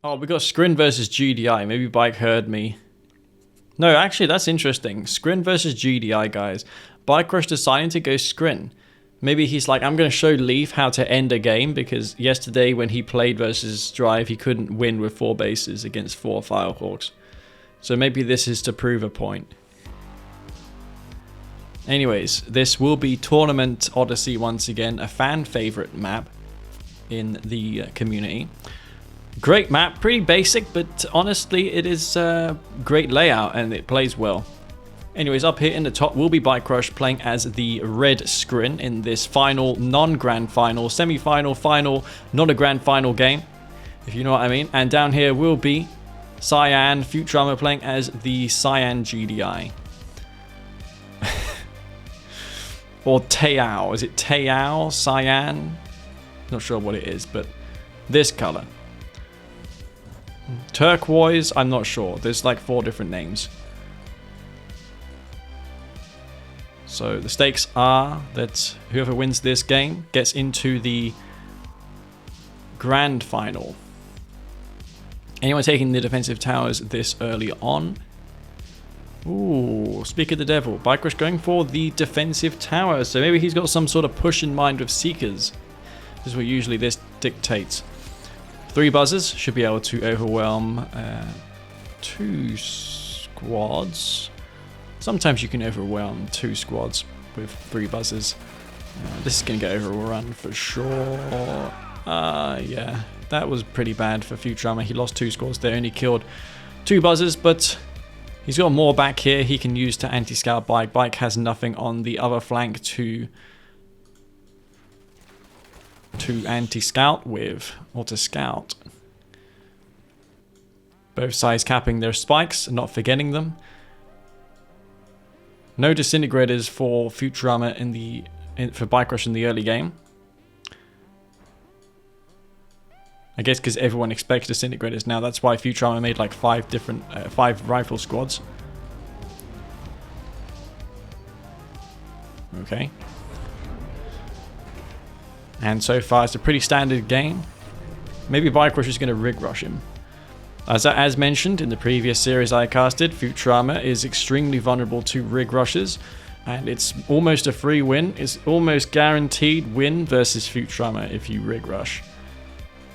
Oh, we got Scrin versus GDI. Maybe Bike heard me. No, actually, that's interesting. Scrin versus GDI, guys. BikeRush deciding to go Scrin. Maybe he's like, I'm going to show Leaf how to end a game, because yesterday when he played versus Drive, he couldn't win with 4 bases against 4 Firehawks. So maybe this is to prove a point. Anyways, this will be Tournament Odyssey once again, a fan favorite map in the community. Great map, pretty basic, but honestly it is a great layout and it plays well. Anyways, up here in the top will be BikeRush playing as the red Scrin in this final non-grand final, semi-final, final, not a grand final game, if you know what I mean. And down here will be Cyan Futurama playing as the Cyan GDI. Or Teao, is it Teao, Cyan? Not sure what it is, but this color. Turquoise, I'm not sure. There's like 4 different names. So the stakes are that whoever wins this game gets into the grand final. Anyone taking the defensive towers this early on? Ooh, speak of the devil. BikeRush going for the defensive tower. So maybe he's got some sort of push in mind with Seekers. This is what usually this dictates. 3 buzzers should be able to overwhelm 2 squads. Sometimes you can overwhelm 2 squads with 3 buzzers. This is going to get overrun for sure. Yeah, that was pretty bad for Futurama. He lost 2 squads. They only killed 2 buzzers, but he's got more back here he can use to anti-scout Bike. Bike has nothing on the other flank to anti-scout with, or to scout. Both sides capping their spikes and not forgetting them. No disintegrators for Futurama for BikeRush in the early game. I guess because everyone expects disintegrators now. That's why Futurama made like 5 different 5 rifle squads. Okay. And so far it's a pretty standard game. Maybe BikeRush is going to rig rush him. As mentioned in the previous series I casted, Futurama is extremely vulnerable to rig rushes, and it's almost a free win. It's almost guaranteed win versus Futurama if you rig rush.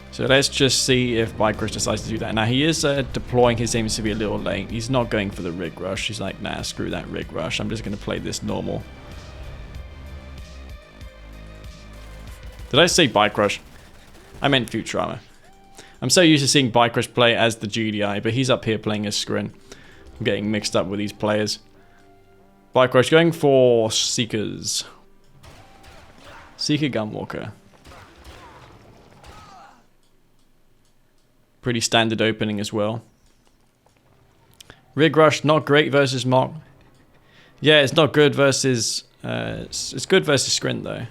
So let's just see if BikeRush decides to do that. Now he is deploying his aim to be a little late. He's not going for the rig rush. He's like, nah, screw that rig rush. I'm just going to play this normal. Did I say BikeRush? I meant Futurama. I'm so used to seeing BikeRush play as the GDI, but he's up here playing as Scrin. I'm getting mixed up with these players. BikeRush going for Seekers. Seeker Gunwalker. Pretty standard opening as well. Rig Rush, not great versus Mock. Yeah, it's not good versus... it's good versus Scrin though.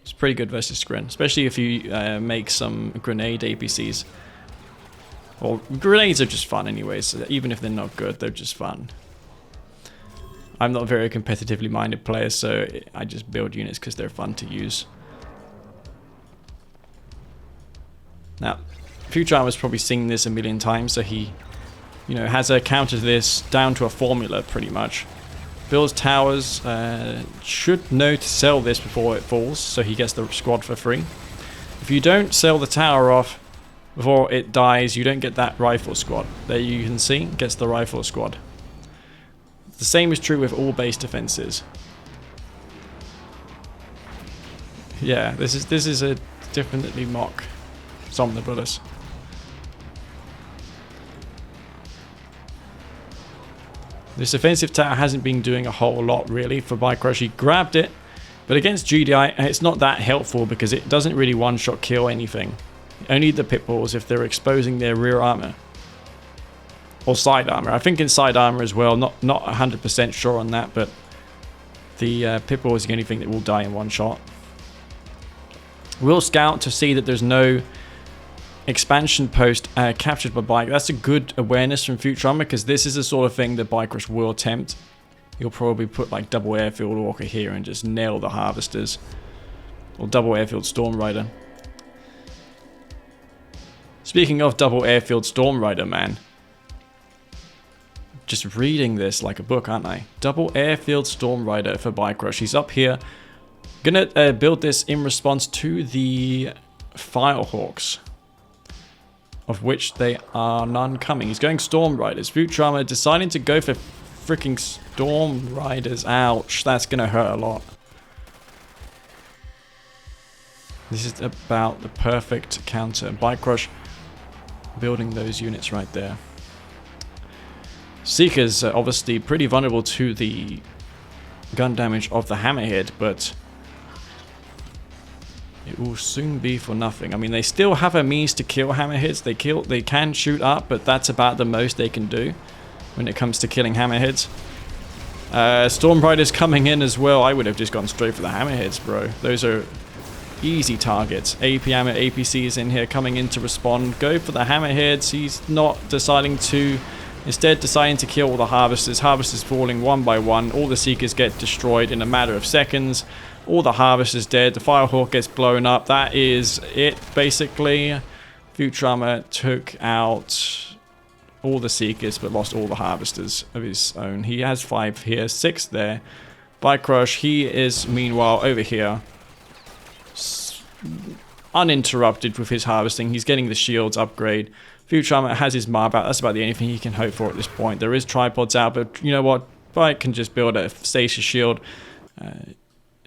It's pretty good versus Scrin, especially if you make some grenade APCs. Well, grenades are just fun anyways, so even if they're not good, they're just fun. I'm not a very competitively minded player, so I just build units because they're fun to use. Now, Futurama was probably seen this a million times, so he, you know, has a counter to this down to a formula pretty much. Builds towers, should know to sell this before it falls, so he gets the squad for free. If you don't sell the tower off before it dies, you don't get that rifle squad. There you can see, gets the rifle squad. The same is true with all base defenses. Yeah, this is a definitely mock Somnambulus. This offensive tower hasn't been doing a whole lot really for BikeRush. He grabbed it, but against GDI it's not that helpful because it doesn't really one-shot kill anything. Only the pitbulls if they're exposing their rear armor. Or side armor. I think in side armor as well. Not 100% sure on that, but the pitbull is the only thing that will die in one shot. We'll scout to see that there's no expansion post captured by Bike. That's a good awareness from Futurama because this is the sort of thing that BikeRush will attempt. He'll probably put like double airfield walker here and just nail the harvesters. Or double airfield storm rider. Speaking of double airfield Storm Rider, man. Just reading this like a book, aren't I? Double airfield Storm Rider for BikeRush. He's up here. Gonna build this in response to the Firehawks, of which they are none coming. He's going Storm Riders. Futurama deciding to go for freaking Storm Riders. Ouch, that's gonna hurt a lot. This is about the perfect counter. BikeRush building those units right there. Seekers are obviously pretty vulnerable to the gun damage of the Hammerhead, but it will soon be for nothing. I mean, they still have a means to kill Hammerheads. They can shoot up, but that's about the most they can do when it comes to killing Hammerheads. Storm Riders coming in as well. I would have just gone straight for the Hammerheads, bro. Those are easy targets. APM APCs in here coming in to respond. Go for the Hammerheads. He's not deciding to. Instead, deciding to kill all the Harvesters. Harvesters falling one by one. All the Seekers get destroyed in a matter of seconds. All the Harvesters dead. The Firehawk gets blown up. That is it, basically. Futurama took out all the Seekers, but lost all the Harvesters of his own. He has 5 here, 6 there. BikeRush, he is, meanwhile, over here. Uninterrupted with his harvesting. He's getting the shields upgrade. Futurama has his Marv out. That's about the only thing he can hope for at this point. There is tripods out, but you know what? Bike can just build a stasis shield,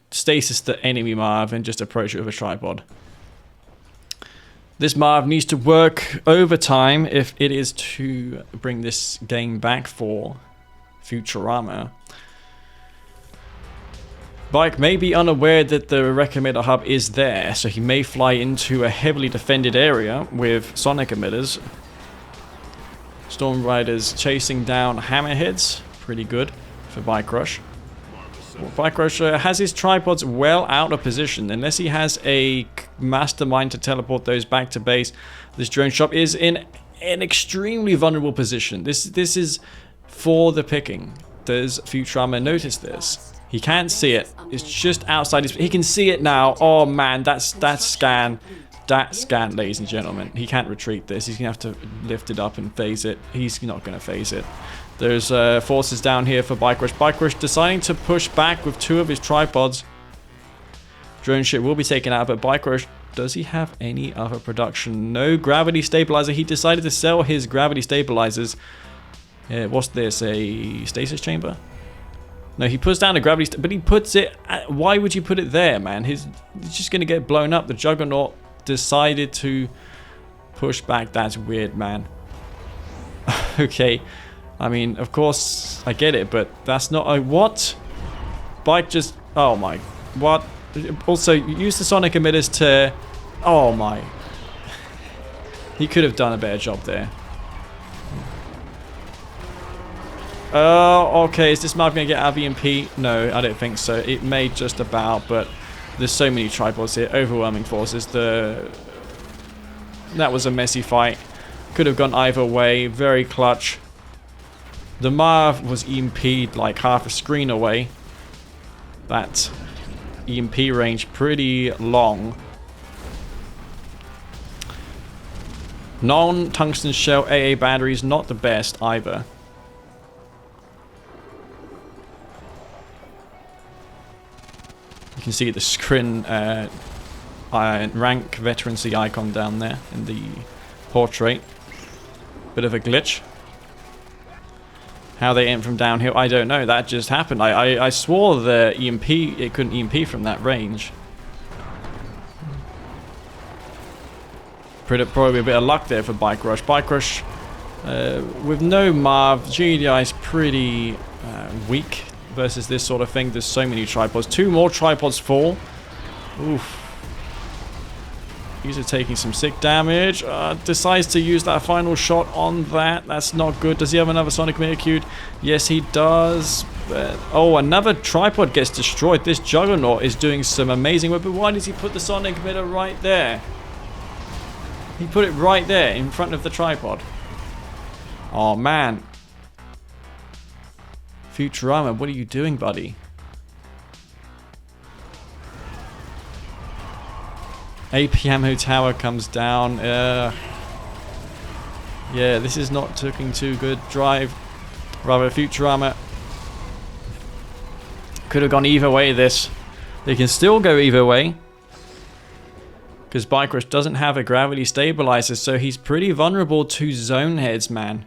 stasis the enemy Marv, and just approach it with a tripod. This Marv needs to work overtime if it is to bring this game back for Futurama. Bike may be unaware that the wreck emitter hub is there, so he may fly into a heavily defended area with sonic emitters. Storm Riders chasing down Hammerheads. Pretty good for BikeRush. BikeRush has his tripods well out of position. Unless he has a mastermind to teleport those back to base, this drone shop is in an extremely vulnerable position. This is for the picking. Does Futurama notice this? He can't see it. It's just outside his... He can see it now. Oh man, that's scan. That scan, ladies and gentlemen. He can't retreat this. He's going to have to lift it up and phase it. He's not going to phase it. There's forces down here for BikeRush. BikeRush deciding to push back with 2 of his tripods. Drone ship will be taken out, but BikeRush, does he have any other production? No gravity stabilizer. He decided to sell his gravity stabilizers. What's this? A stasis chamber? No, he puts down a gravity, but he puts it... Why would you put it there, man? He's just going to get blown up. The Juggernaut decided to push back. That's weird, man. Okay. I mean, of course, I get it, but that's not a... What? Bike just... Oh, my... What? Also, use the sonic emitters to... Oh, my... He could have done a better job there. Oh, okay. Is this map going to get out of EMP? No, I don't think so. It may just about, but there's so many tripods here. Overwhelming forces. That was a messy fight. Could have gone either way. Very clutch. The Marv was EMP'd like half a screen away. That EMP range pretty long. Non-tungsten shell AA batteries, not the best either. You can see the screen rank veterancy icon down there in the portrait. Bit of a glitch. How they aim from downhill, I don't know. That just happened. I swore the EMP, it couldn't EMP from that range. Probably a bit of luck there for BikeRush. BikeRush, with no Marv, GDI is pretty weak versus this sort of thing. There's so many tripods. 2 more tripods fall. Oof. These are taking some sick damage. Decides to use that final shot on that. That's not good. Does he have another sonic emitter queued? Yes, he does. But, oh, another tripod gets destroyed. This Juggernaut is doing some amazing work. But why does he put the sonic emitter right there? He put it right there in front of the tripod. Oh, man. Futurama, what are you doing, buddy? APMO tower comes down. Yeah, this is not looking too good. Drive, rather Futurama. Could have gone either way this. They can still go either way. Because BikeRush doesn't have a gravity stabilizer, so he's pretty vulnerable to zone heads, man.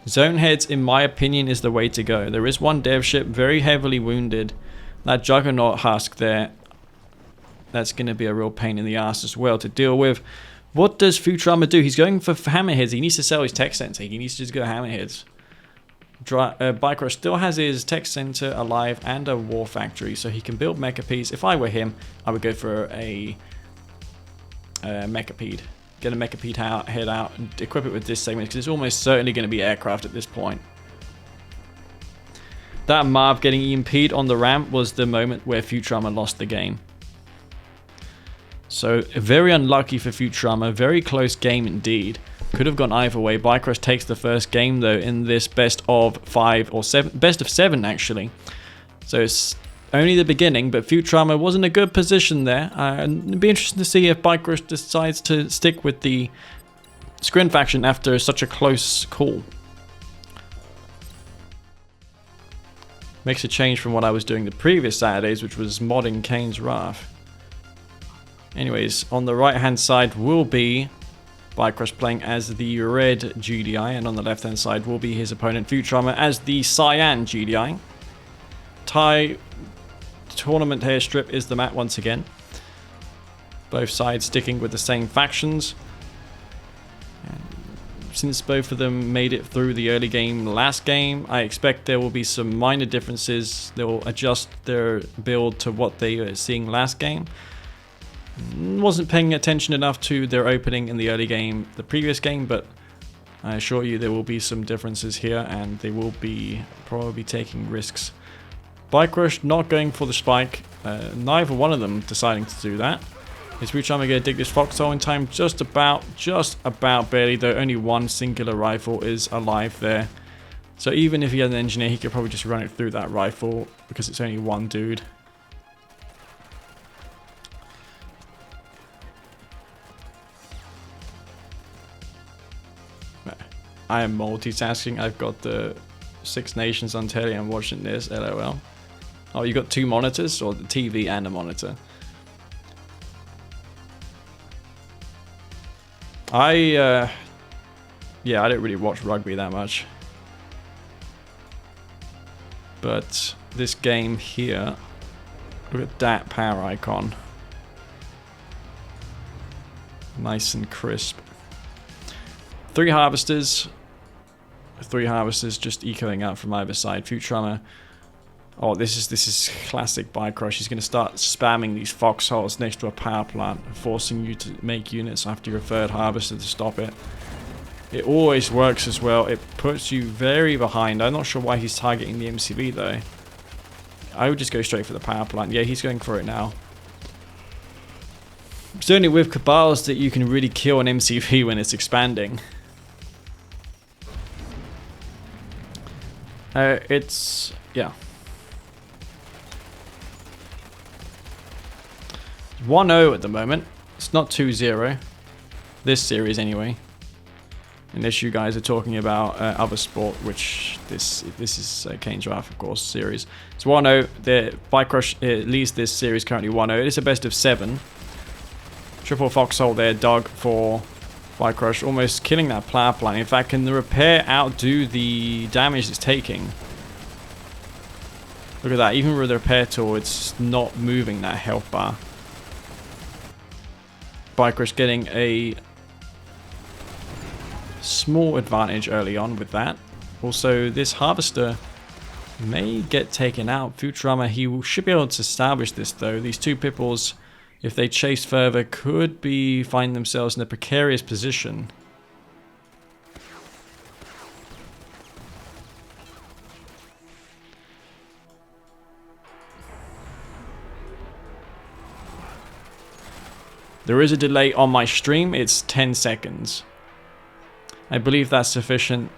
Zone heads, in my opinion, is the way to go. There is one dev ship very heavily wounded. That Juggernaut husk there, that's going to be a real pain in the ass as well to deal with. What does Futurama do? He's going for Hammerheads. He needs to sell his tech center. He needs to just go Hammerheads. BikeRush still has his tech center alive and a war factory, so he can build Mechapede. If I were him, I would go for a Mechapede. Get a Mechapede head out and equip it with this segment, because it's almost certainly going to be aircraft at this point. That Marv getting EMP'd on the ramp was the moment where Futurama lost the game. So very unlucky for Futurama, very close game indeed. Could have gone either way. BikeRush takes the first game though in this best of 5 or 7, best of 7 actually. So it's only the beginning, but Futurama was in a good position there. It'd be interesting to see if BikeRush decides to stick with the Scrin faction after such a close call. Makes a change from what I was doing the previous Saturdays, which was modding Kane's Wrath. Anyways, on the right hand side will be BikeRush playing as the red GDI, and on the left hand side will be his opponent Futurama as the cyan GDI. Thai tournament hair strip is the map once again. Both sides sticking with the same factions. And since both of them made it through the early game last game, I expect there will be some minor differences. They will adjust their build to what they were seeing last game. Wasn't paying attention enough to their opening in the early game, the previous game, but I assure you there will be some differences here, and they will be probably taking risks. BikeRush not going for the spike, neither one of them deciding to do that. Is Futurama going to dig this foxhole in time? Just about barely, though only one singular rifle is alive there. So even if he had an engineer, he could probably just run it through that rifle, because it's only one dude. I am multitasking. I've got the Six Nations on telly. I'm watching this. LOL. Oh, you got two monitors, or the TV and a monitor? Yeah, I don't really watch rugby that much. But this game here, look at that power icon. Nice and crisp. Three harvesters just ecoing out from either side. Futurama. Oh, this is classic BikeRush. He's going to start spamming these foxholes next to a power plant, forcing you to make units after your third harvester to stop it. It always works as well. It puts you very behind. I'm not sure why he's targeting the MCV though. I would just go straight for the power plant. Yeah, he's going for it now. It's only with Cabals that you can really kill an MCV when it's expanding. Yeah. 1-0 at the moment. It's not 2-0. This series anyway. Unless you guys are talking about other sport, which this is Kane's Wrath, of course, series. It's 1-0. The BikeRush leads this series currently 1-0. It is a best of 7. Triple foxhole there, dug for BikeRush, almost killing that power plant. In fact, can the repair outdo the damage it's taking? Look at that. Even with the repair tool, it's not moving that health bar. BikeRush getting a small advantage early on with that. Also, this harvester may get taken out. Futurama, he should be able to establish this though. These two pipples, if they chase further, could find themselves in a precarious position. There is a delay on my stream. It's 10 seconds. I believe that's sufficient,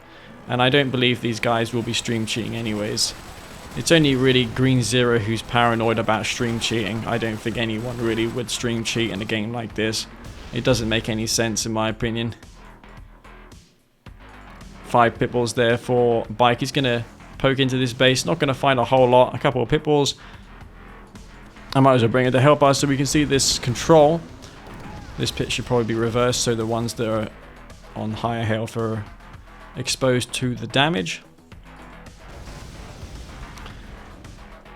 and I don't believe these guys will be stream cheating anyways. It's only really Green Zero who's paranoid about stream cheating. I don't think anyone really would stream cheat in a game like this. It doesn't make any sense in my opinion. 5 pit bulls there for Bike. He's going to poke into this base. Not going to find a whole lot. A couple of pit bulls. I might as well bring it to help us so we can see this control. This pit should probably be reversed so the ones that are on higher health are exposed to the damage.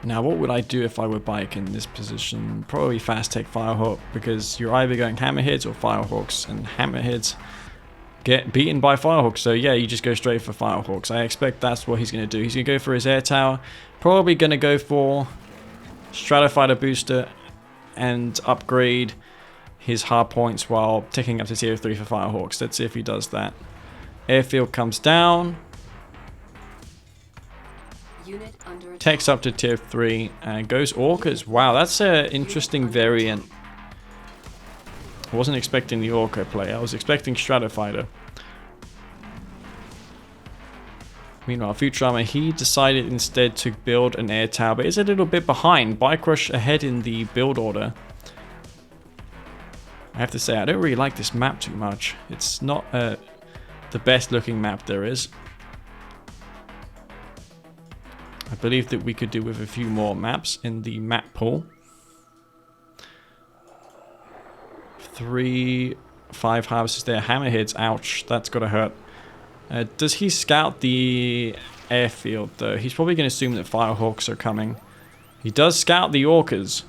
Now what would I do if I were Bike in this position? Probably fast take Firehawk, because you're either going Hammerheads or Firehawks, and Hammerheads get beaten by Firehawks. So yeah, you just go straight for Firehawks. I expect that's what he's going to do. He's going to go for his air tower. Probably going to go for Stratofighter booster and upgrade his hard points while taking up to tier 3 for Firehawks. Let's see if he does that. Airfield comes down. Takes up to tier 3 and goes Orcas. Wow, that's an interesting variant. I wasn't expecting the Orca play. I was expecting Stratofighter. Meanwhile, Futurama, he decided instead to build an air tower, but is a little bit behind. BikeRush ahead in the build order. I have to say, I don't really like this map too much. It's not the best looking map there is. I believe that we could do with a few more maps in the map pool. 3, 5 harvests there. Hammerheads, ouch, that's gotta hurt. Does he scout the airfield though? He's probably gonna assume that Firehawks are coming. He does scout the Orcas.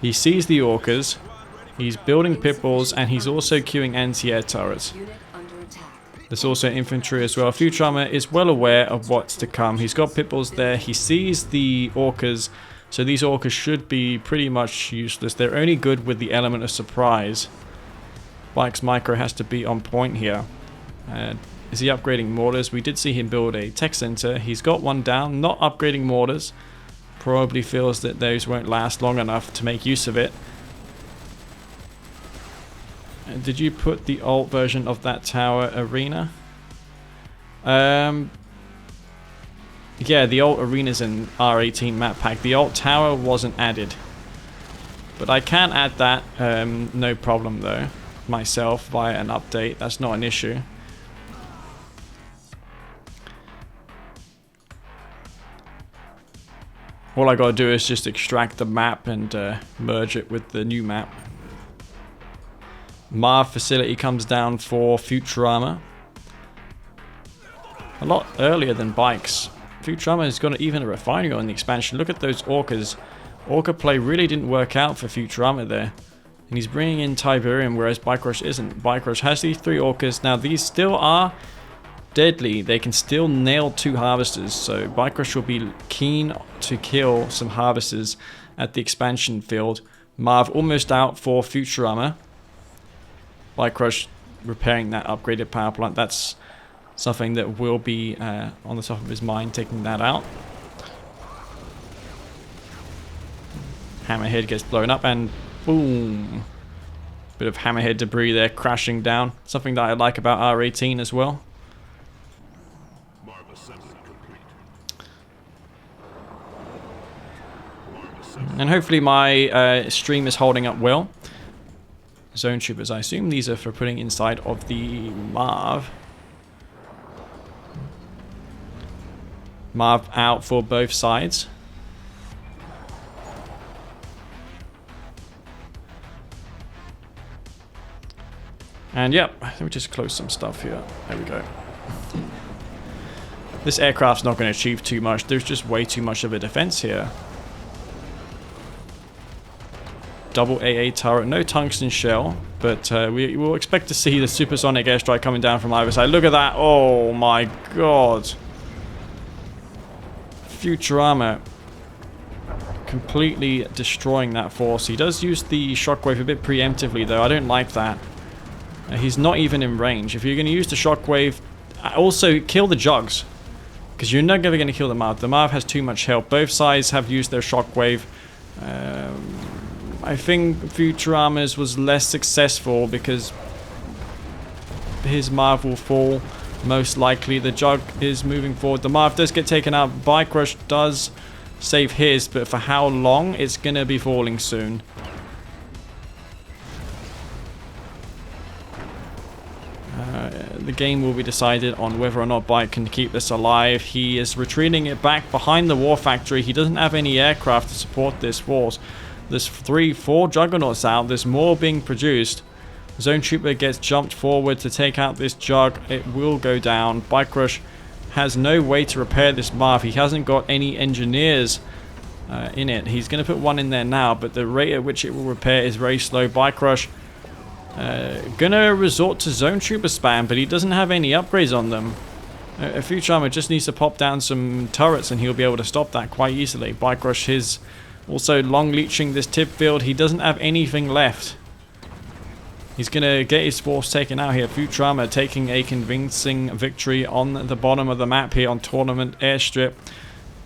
He sees the Orcas. He's building pit bulls and he's also queuing anti-air turrets. There's also infantry as well. Futurama is well aware of what's to come. He's got pit bulls there. He sees the Orcas. So these Orcas should be pretty much useless. They're only good with the element of surprise. Bike's micro has to be on point here. Is he upgrading mortars? We did see him build a tech center. He's got one down. Not upgrading mortars. Probably feels that those won't last long enough to make use of it. Did you put the alt version of that tower arena? Yeah, the alt arena's in R18 map pack. The alt tower wasn't added. But I can add that, no problem though, myself via an update. That's not an issue. All I gotta do is just extract the map and merge it with the new map. Marv facility comes down for Futurama. A lot earlier than Bikes. Futurama has got even a refinery on the expansion. Look at those Orcas. Orca play really didn't work out for Futurama there. And he's bringing in Tiberium, whereas BikeRush isn't. BikeRush has these 3 Orcas. Now these still are deadly. They can still nail 2 harvesters. So BikeRush will be keen to kill some harvesters at the expansion field. Marv almost out for Futurama. BikeRush repairing that upgraded power plant. That's something that will be on the top of his mind, taking that out. Hammerhead gets blown up and boom. Bit of Hammerhead debris there crashing down. Something that I like about R18 as well. And hopefully my stream is holding up well. Zone troopers, I assume these are for putting inside of the Marv. Marv out for both sides. And yep, let me just close some stuff here. There we go. This aircraft's not going to achieve too much. There's just way too much of a defense here. Double AA turret, no tungsten shell, but we will expect to see the supersonic airstrike coming down from either side. Look at that! Oh my god! Futurama completely destroying that force. He does use the shockwave a bit preemptively though. I don't like that. He's not even in range. If you're going to use the shockwave, also kill the jugs, because you're not ever going to kill the Marv. The Marv has too much health. Both sides have used their shockwave. I think Futurama's was less successful because his Marv will fall most likely. The Jug is moving forward. The Marv does get taken out. BikeRush does save his, but for how long? It's going to be falling soon. the game will be decided on whether or not Bike can keep this alive. He is retreating it back behind the war factory. He doesn't have any aircraft to support this force. There's 4 juggernauts out. There's more being produced. Zone Trooper gets jumped forward to take out this jug. It will go down. BikeRush has no way to repair this MAV. He hasn't got any engineers in it. He's going to put one in there now, but the rate at which it will repair is very slow. BikeRush gonna resort to Zone Trooper spam, but he doesn't have any upgrades on them. Futurama just needs to pop down some turrets and he'll be able to stop that quite easily. BikeRush is also long leeching this tip field. He doesn't have anything left. He's gonna get his force taken out here. Futurama taking a convincing victory on the bottom of the map here on Tournament Airstrip.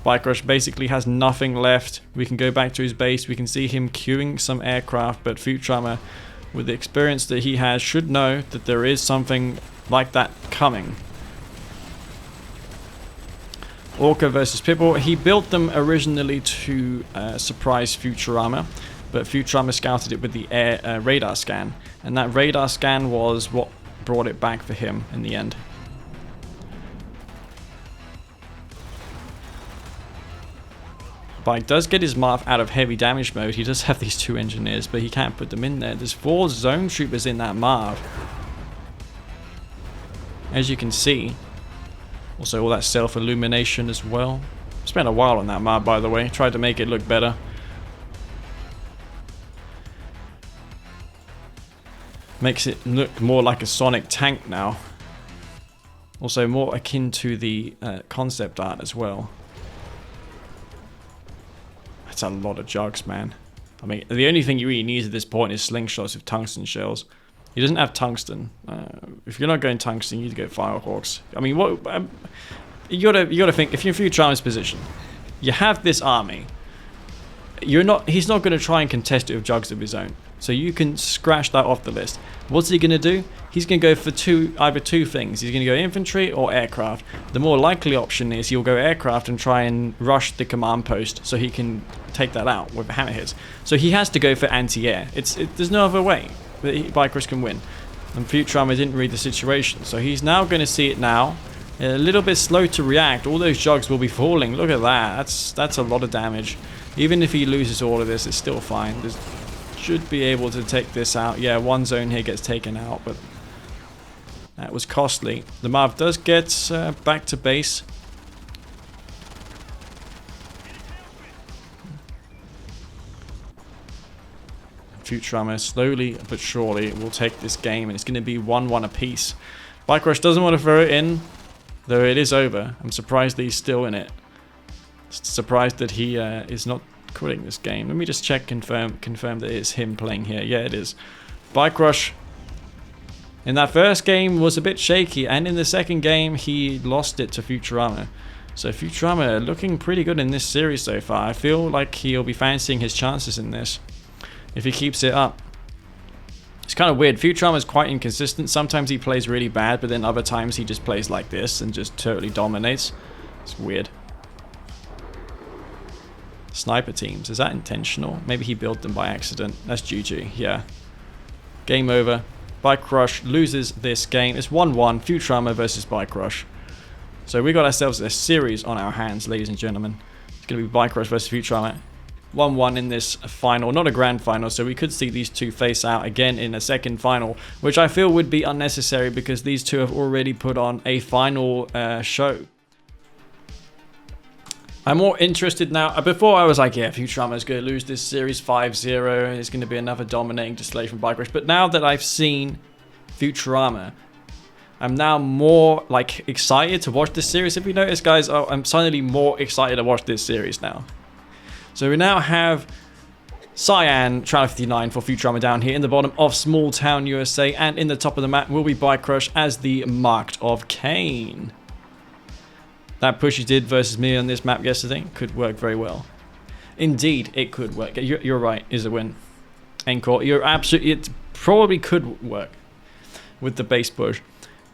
BikeRush basically has nothing left. We can go back to his base. We can see him queuing some aircraft, but Futurama, with the experience that he has, should know that there is something like that coming. Orca versus Pibble. He built them originally to surprise Futurama, but Futurama scouted it with the air radar scan, and that radar scan was what brought it back for him in the end. Bike does get his MAV out of heavy damage mode. He does have these 2 engineers, but he can't put them in there. There's 4 zone troopers in that MAV, as you can see. Also all that self-illumination as well. Spent a while on that MAV, by the way. Tried to make it look better. Makes it look more like a Sonic tank now. Also more akin to the concept art as well. That's a lot of jugs, man. I mean, the only thing you really need at this point is slingshots with tungsten shells. He doesn't have tungsten. If you're not going tungsten, you need to go firehawks. I mean, what you gotta think. If you're in Futurama's position, you have this army. He's not going to try and contest it with jugs of his own. So you can scratch that off the list. What's he going to do? He's going to go for either two things. He's going to go infantry or aircraft. The more likely option is he'll go aircraft and try and rush the command post so he can take that out with hammerheads. So he has to go for anti-air. There's no other way that BikeRush can win. And Futurama didn't read the situation. So he's now going to see it now. A little bit slow to react. All those jugs will be falling. Look at that. That's a lot of damage. Even if he loses all of this, it's still fine. Should be able to take this out. Yeah, one zone here gets taken out, but that was costly. The MAV does get back to base. Futurama slowly but surely will take this game, and it's going to be 1-1 apiece. BikeRush doesn't want to throw it in, though it is over. I'm surprised that he's still in it. Surprised that he is not quitting this game. Let me just check, confirm that it's him playing here. Yeah, it is. BikeRush in that first game was a bit shaky, and in the second game he lost it to Futurama. So Futurama looking pretty good in this series so far. I feel like he'll be fancying his chances in this if he keeps it up. It's kind of weird. Futurama is quite inconsistent. Sometimes he plays really bad, but then other times he just plays like this and just totally dominates. It's weird. Sniper teams, is that intentional? Maybe he built them by accident. That's GG, yeah. Game over. BikeRush loses this game. It's 1-1, Futurama versus BikeRush. So we got ourselves a series on our hands, ladies and gentlemen. It's going to be BikeRush versus Futurama. 1-1 in this final, not a grand final, so we could see these two face out again in a second final, which I feel would be unnecessary because these two have already put on a final show. I'm more interested now. Before I was like, yeah, Futurama is going to lose this series 5-0 and it's going to be another dominating display from BikeRush. But now that I've seen Futurama, I'm now more like excited to watch this series. If you notice, guys, I'm suddenly more excited to watch this series now. So we now have Cyan, Trial 59 for Futurama down here in the bottom of Small Town, USA. And in the top of the map will be BikeRush as the Marked of Kane. That push he did versus me on this map yesterday could work very well. Indeed, it could work. You're right, is a win. Encore, you're absolutely, it probably could work with the base push.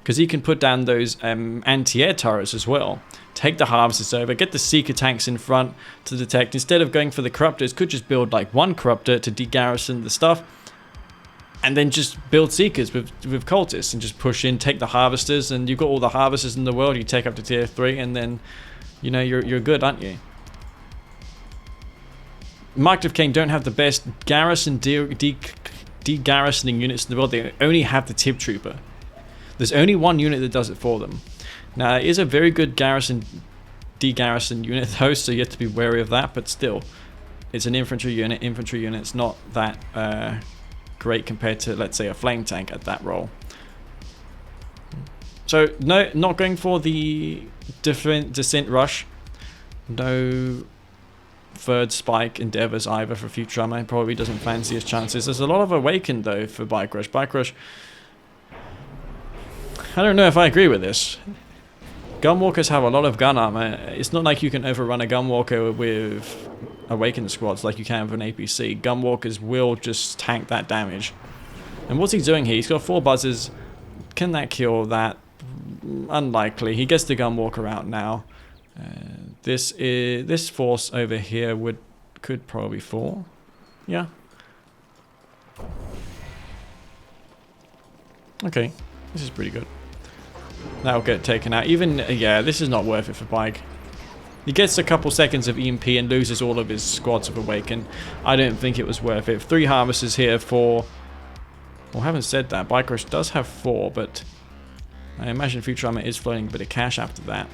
Because he can put down those anti-air turrets as well. Take the harvesters over, get the Seeker tanks in front to detect. Instead of going for the corruptors, could just build like one corruptor to de-garrison the stuff. and then just build Seekers with cultists and just push in, take the harvesters, and you've got all the harvesters in the world. You take up to tier 3, and then you know you're good, aren't you? Marked of Kane don't have the best garrison de-garrisoning units in the world. They only have the Tip Trooper. There's only one unit that does it for them. Now, it is a very good de-garrison unit though, so you have to be wary of that, but still, it's an infantry unit. Infantry unit's not that great compared to, let's say, a flame tank at that role. So, no, not going for the Descent Rush. No third spike endeavors either for Futurama. Probably doesn't fancy his chances. There's a lot of Awakened though for BikeRush. BikeRush, I don't know if I agree with this. Gunwalkers have a lot of gun armor. It's not like you can overrun a Gunwalker with Awakened squads like you can with an APC. Gunwalkers will just tank that damage. And what's he doing here? He's got 4 buzzers. Can that kill that? Unlikely. He gets the Gunwalker out now. This force over here could probably fall. Yeah. Okay, this is pretty good. That'll get taken out. Even yeah, this is not worth it for Bike. He gets a couple seconds of EMP and loses all of his squads of Awaken. I don't think it was worth it. 3 harvesters here for. Well, I haven't said that. BikeRush does have 4, but I imagine Futurama is floating a bit of cash after that.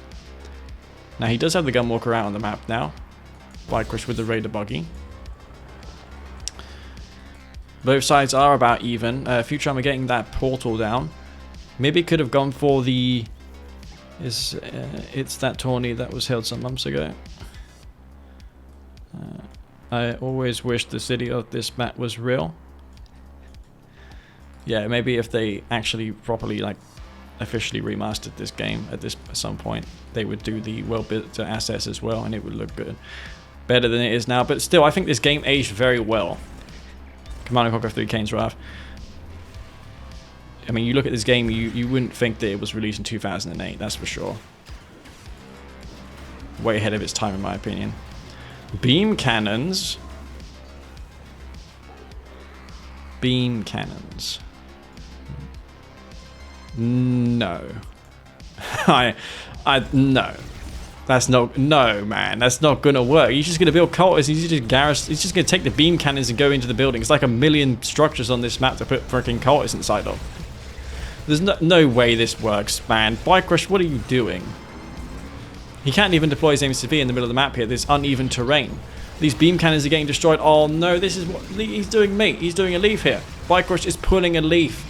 Now, he does have the Gunwalker out on the map now. BikeRush with the Raider Buggy. Both sides are about even. Futurama getting that portal down. Maybe could have gone for the... it's that tourney that was held some months ago. I always wish the city of this map was real. Yeah, maybe if they actually properly, like, officially remastered this game at some point, they would do the well-built assets as well, and it would look good, better than it is now. But still, I think this game aged very well. Command & Conquer 3: Kane's Wrath. I mean, you look at this game, you wouldn't think that it was released in 2008. That's for sure. Way ahead of its time, in my opinion. Beam cannons. Beam cannons. No. No. That's not, no man, that's not gonna work. He's just gonna build cultists, he's just gonna take the beam cannons and go into the building. It's like a million structures on this map to put freaking cultists inside of. There's no way this works, man. BikeRush, what are you doing? He can't even deploy his C&C3 in the middle of the map here. There's uneven terrain. These beam cannons are getting destroyed. Oh no, this is what he's doing, mate. He's doing a leaf here. BikeRush is pulling a leaf.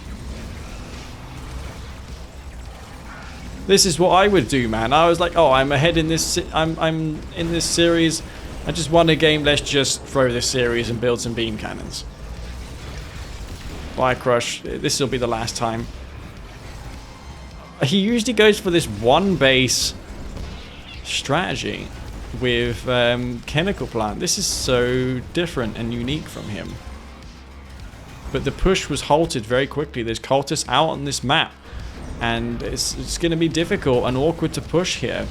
This is what I would do, man. I was like, oh, I'm ahead in this. I'm in this series. I just won a game. Let's just throw this series and build some beam cannons. BikeRush. This will be the last time. He usually goes for this one base strategy with chemical plant. This is so different and unique from him. But the push was halted very quickly. There's cultists out on this map. And it's going to be difficult and awkward to push here.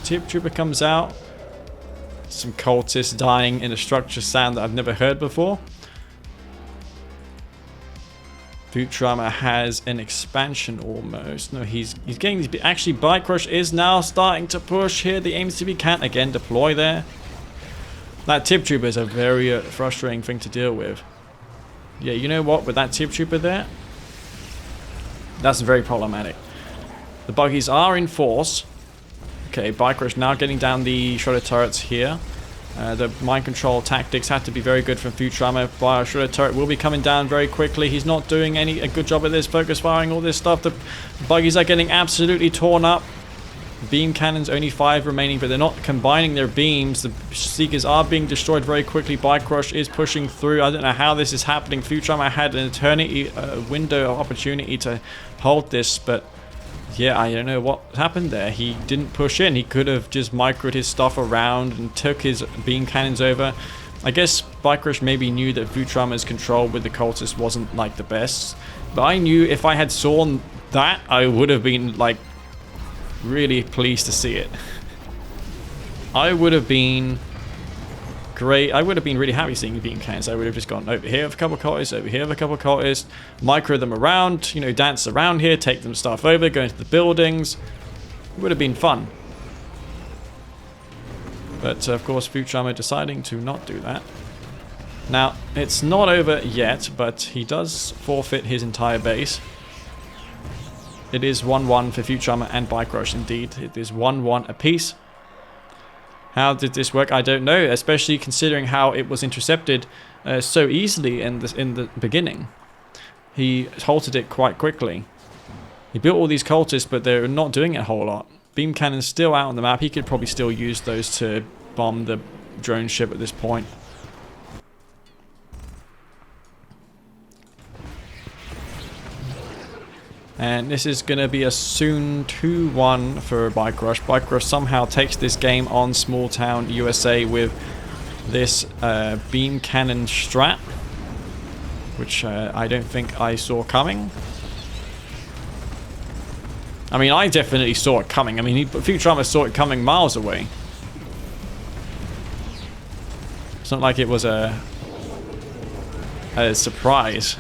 Tip Trooper comes out. Some cultists dying in a structure sound that I've never heard before. Futurama has an expansion almost. No, he's getting these. Actually, BikeRush is now starting to push here. The AIM-CB can't again deploy there. That Tip Trooper is a very frustrating thing to deal with. Yeah, you know what? With that Tip Trooper there, that's very problematic. The buggies are in force. Okay, BikeRush now getting down the shredder turrets here. The mind control tactics have to be very good from Futurama. Shredder turret will be coming down very quickly. He's not doing a good job of this, focus firing, all this stuff. The buggies are getting absolutely torn up. Beam cannons, only 5 remaining, but they're not combining their beams. The Seekers are being destroyed very quickly. BikeRush is pushing through. I don't know how this is happening. Futurama had an eternity window of opportunity to hold this, but yeah, I don't know what happened there. He didn't push in. He could have just microed his stuff around and took his beam cannons over. I guess BikeRush maybe knew that Futurama's control with the cultists wasn't like the best, but I knew if I had sawn that, I would have been like really pleased to see it. I would have been great. I would have been really happy seeing Beam Cannons. I would have just gone over here with a couple of cultists, over here with a couple of cultists, micro them around, you know, dance around here, take them stuff over, go into the buildings. It would have been fun. But of course, Futurama deciding to not do that. Now, it's not over yet, but he does forfeit his entire base. It is 1-1 for Futurama and BikeRush indeed. It is 1-1 apiece. How did this work? I don't know, especially considering how it was intercepted so easily in the beginning. He halted it quite quickly. He built all these cultists, but they're not doing it a whole lot. Beam cannons still out on the map. He could probably still use those to bomb the drone ship at this point. And this is going to be a soon 2-1 for BikeRush. BikeRush somehow takes this game on Small Town USA with this beam cannon strat, which I don't think I saw coming. I mean, I definitely saw it coming. I mean, Futurama saw it coming miles away. It's not like it was a surprise.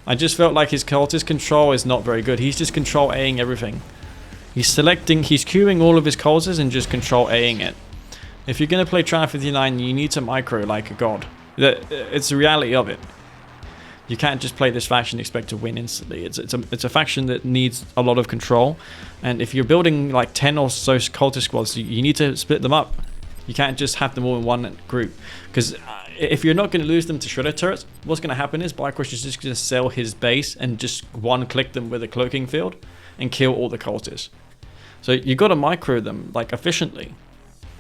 I just felt like his cultist control is not very good. He's just control A-ing everything. He's queuing all of his cultists and just control A-ing it. If you're going to play Triumph 59, you need to micro like a god. It's the reality of it. You can't just play this faction and expect to win instantly. It's a faction that needs a lot of control. And if you're building like 10 or so cultist squads, you need to split them up. You can't just have them all in one group. Because if you're not going to lose them to shredder turrets, what's going to happen is BikeRush is just going to sell his base and just one-click them with a cloaking field and kill all the cultists. So you got to micro them like efficiently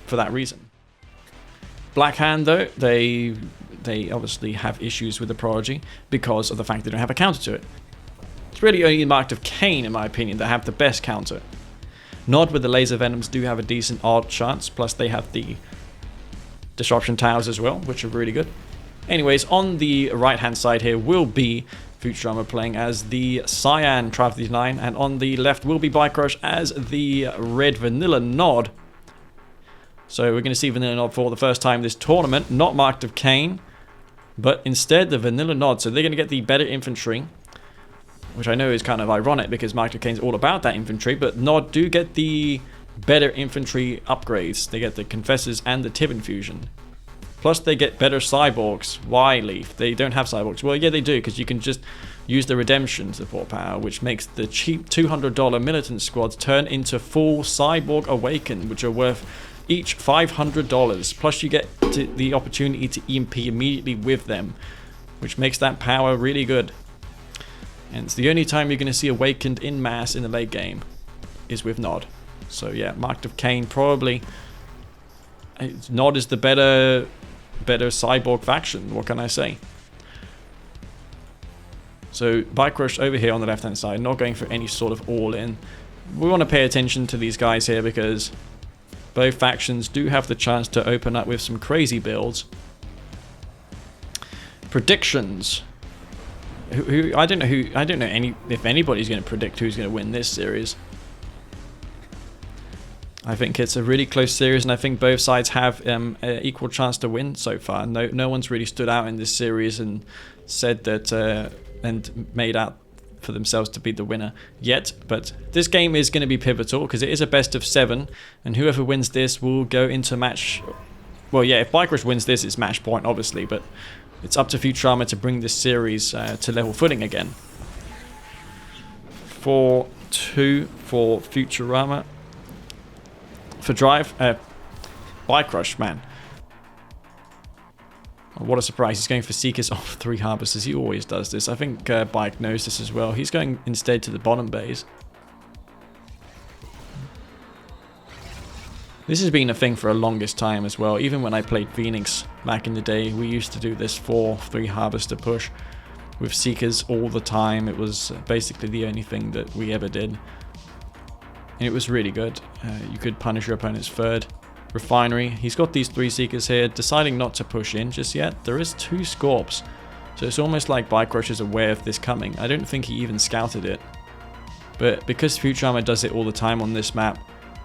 for that reason. Black Hand though, they obviously have issues with the Prodigy because of the fact they don't have a counter to it. It's really only the Marked of Kane, in my opinion, that have the best counter. Nod with the laser venoms do have a decent odd chance, plus they have the disruption towers as well, which are really good. Anyways, on the right hand side here will be Futurama playing as the Cyan Triumph 59, and on the left will be BikeRush as the red Vanilla Nod. So we're going to see Vanilla Nod for the first time this tournament, not Marked of Kane, but instead the Vanilla Nod. So they're going to get the better infantry, which I know is kind of ironic because Marked of Kane's all about that infantry, but Nod do get the better infantry upgrades. They get the Confessors and the Tib Infusion. Plus they get better cyborgs. Why, Leaf? They don't have cyborgs. Well, yeah, they do, because you can just use the Redemption support power, which makes the cheap $200 militant squads turn into full Cyborg Awaken, which are worth each $500. Plus you get the opportunity to EMP immediately with them, which makes that power really good. And it's the only time you're going to see Awakened in mass in the late game is with Nod. So yeah, Marked of Kane probably. Nod is the better cyborg faction. What can I say? So BikeRush over here on the left hand side, not going for any sort of all-in. We want to pay attention to these guys here because both factions do have the chance to open up with some crazy builds. Predictions. I don't know if anybody's going to predict who's going to win this series. I think it's a really close series, and I think both sides have an equal chance to win so far. No one's really stood out in this series and said that and made out for themselves to be the winner yet. But this game is going to be pivotal because it is a best of 7, and whoever wins this will go into match. Well, yeah, if BikeRush wins this, it's match point, obviously, but it's up to Futurama to bring this series to level footing again. 4-2 for Futurama. For Drive, BikeRush, man. What a surprise. He's going for Seekers off 3 Harvesters. He always does this. I think Bike knows this as well. He's going instead to the bottom base. This has been a thing for a longest time as well. Even when I played Phoenix back in the day, we used to do this 4-3 Harvester push with Seekers all the time. It was basically the only thing that we ever did. And it was really good. You could punish your opponent's third. Refinery. He's got these 3 Seekers here, deciding not to push in just yet. There is 2 Scorps. So it's almost like BikeRush is aware of this coming. I don't think he even scouted it. But because Futurama does it all the time on this map,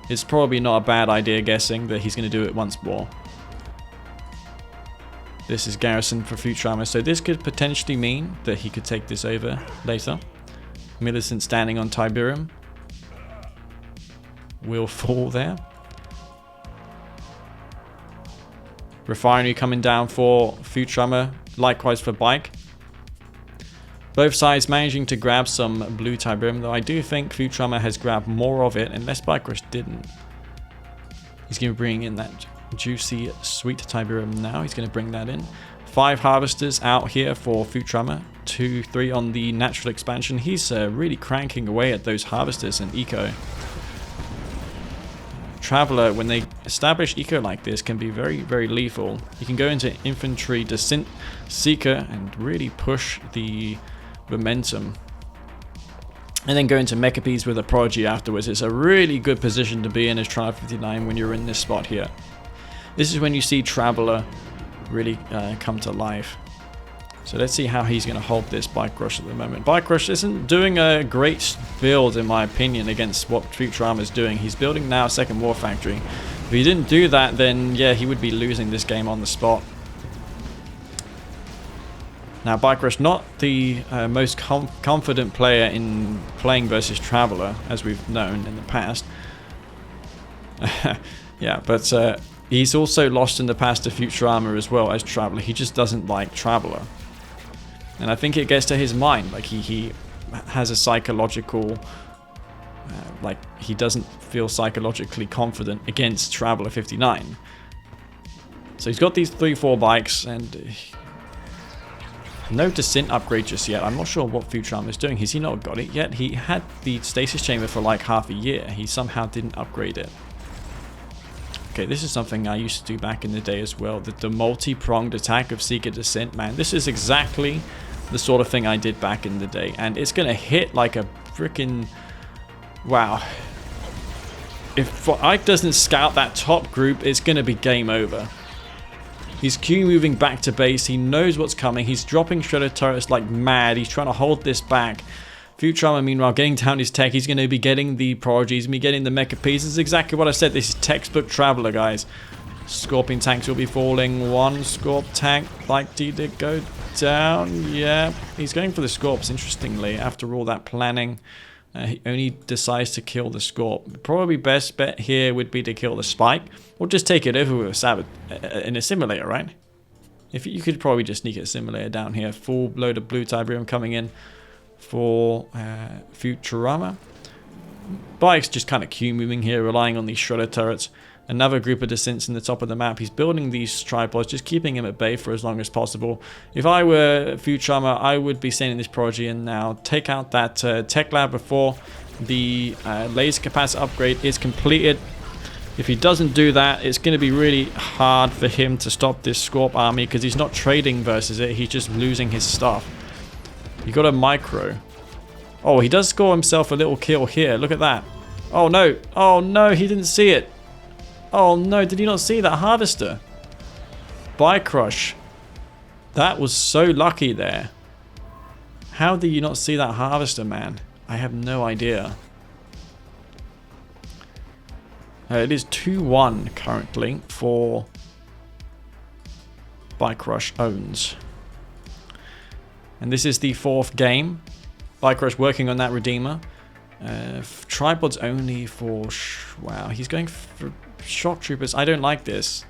it's probably not a bad idea guessing that he's going to do it once more. This is Garrison for Futurama, so this could potentially mean that he could take this over later. Millicent standing on Tiberium will fall there. Refinery coming down for Futurama, likewise for Bike. Both sides managing to grab some blue Tiberium, though I do think Futurama has grabbed more of it, unless BikeRush didn't. He's going to bring in that juicy, sweet Tiberium now. He's going to bring that in. 5 harvesters out here for Futurama. 2, 3 on the natural expansion. He's really cranking away at those harvesters and eco. Traveler, when they establish eco like this, can be very, very lethal. You can go into infantry descent seeker and really push the momentum. And then go into Mechapes with a Prodigy afterwards. It's a really good position to be in as Trial 59 when you're in this spot here. This is when you see Traveler really come to life. So let's see how he's going to hold this BikeRush at the moment. BikeRush isn't doing a great build, in my opinion, against what Futurama is doing. He's building now a second war factory. If he didn't do that, then yeah, he would be losing this game on the spot. Now, BikeRush, not the most confident player in playing versus Traveler, as we've known in the past. Yeah, but he's also lost in the past to Futurama as well as Traveler. He just doesn't like Traveler. And I think it gets to his mind. Like, he has a psychological... like, he doesn't feel psychologically confident against Traveler 59. So he's got these 3-4 bikes, and... no descent upgrade just yet. I'm not sure what Futurama is doing. Has he not got it yet? He had the stasis chamber for like half a year. He somehow didn't upgrade it. Okay, this is something I used to do back in the day as well. The multi-pronged attack of Seeker Descent, man. This is exactly the sort of thing I did back in the day. And it's going to hit like a freaking... wow. If Ike doesn't scout that top group, it's going to be game over. He's Q moving back to base. He knows what's coming. He's dropping shredder turrets like mad. He's trying to hold this back. Futurama, meanwhile, getting down his tech. He's going to be getting the Prodigies. He's going to be getting the Mecha Pieces. This is exactly what I said. This is textbook Traveler, guys. Scorpion tanks will be falling. One Scorp tank likely to go down. Yeah, he's going for the Scorps, interestingly. After all that planning, he only decides to kill the Scorp. Probably best bet here would be to kill the Spike. Or just take it over with a Sabbath in a simulator, right? If you could probably just sneak a simulator down here. Full load of blue Tiberium coming in for Futurama. Bike's just kind of Q moving here, relying on these shredder turrets. Another group of descents in the top of the map. He's building these tripods, just keeping him at bay for as long as possible. If I were Futurama, I would be sending this Prodigy in now. Take out that tech lab before the laser capacitor upgrade is completed. If he doesn't do that, it's going to be really hard for him to stop this Scorp army because he's not trading versus it. He's just losing his stuff. You got a micro. Oh, he does score himself a little kill here. Look at that. Oh no. Oh no, he didn't see it. Oh no, did he not see that harvester? BikeRush. That was so lucky there. How did you not see that harvester, man? I have no idea. It is 2-1 currently for BikeRush owns. And this is the 4th game. BikeRush working on that Redeemer. Tripods only for... wow, he's going for shock troopers. I don't like this.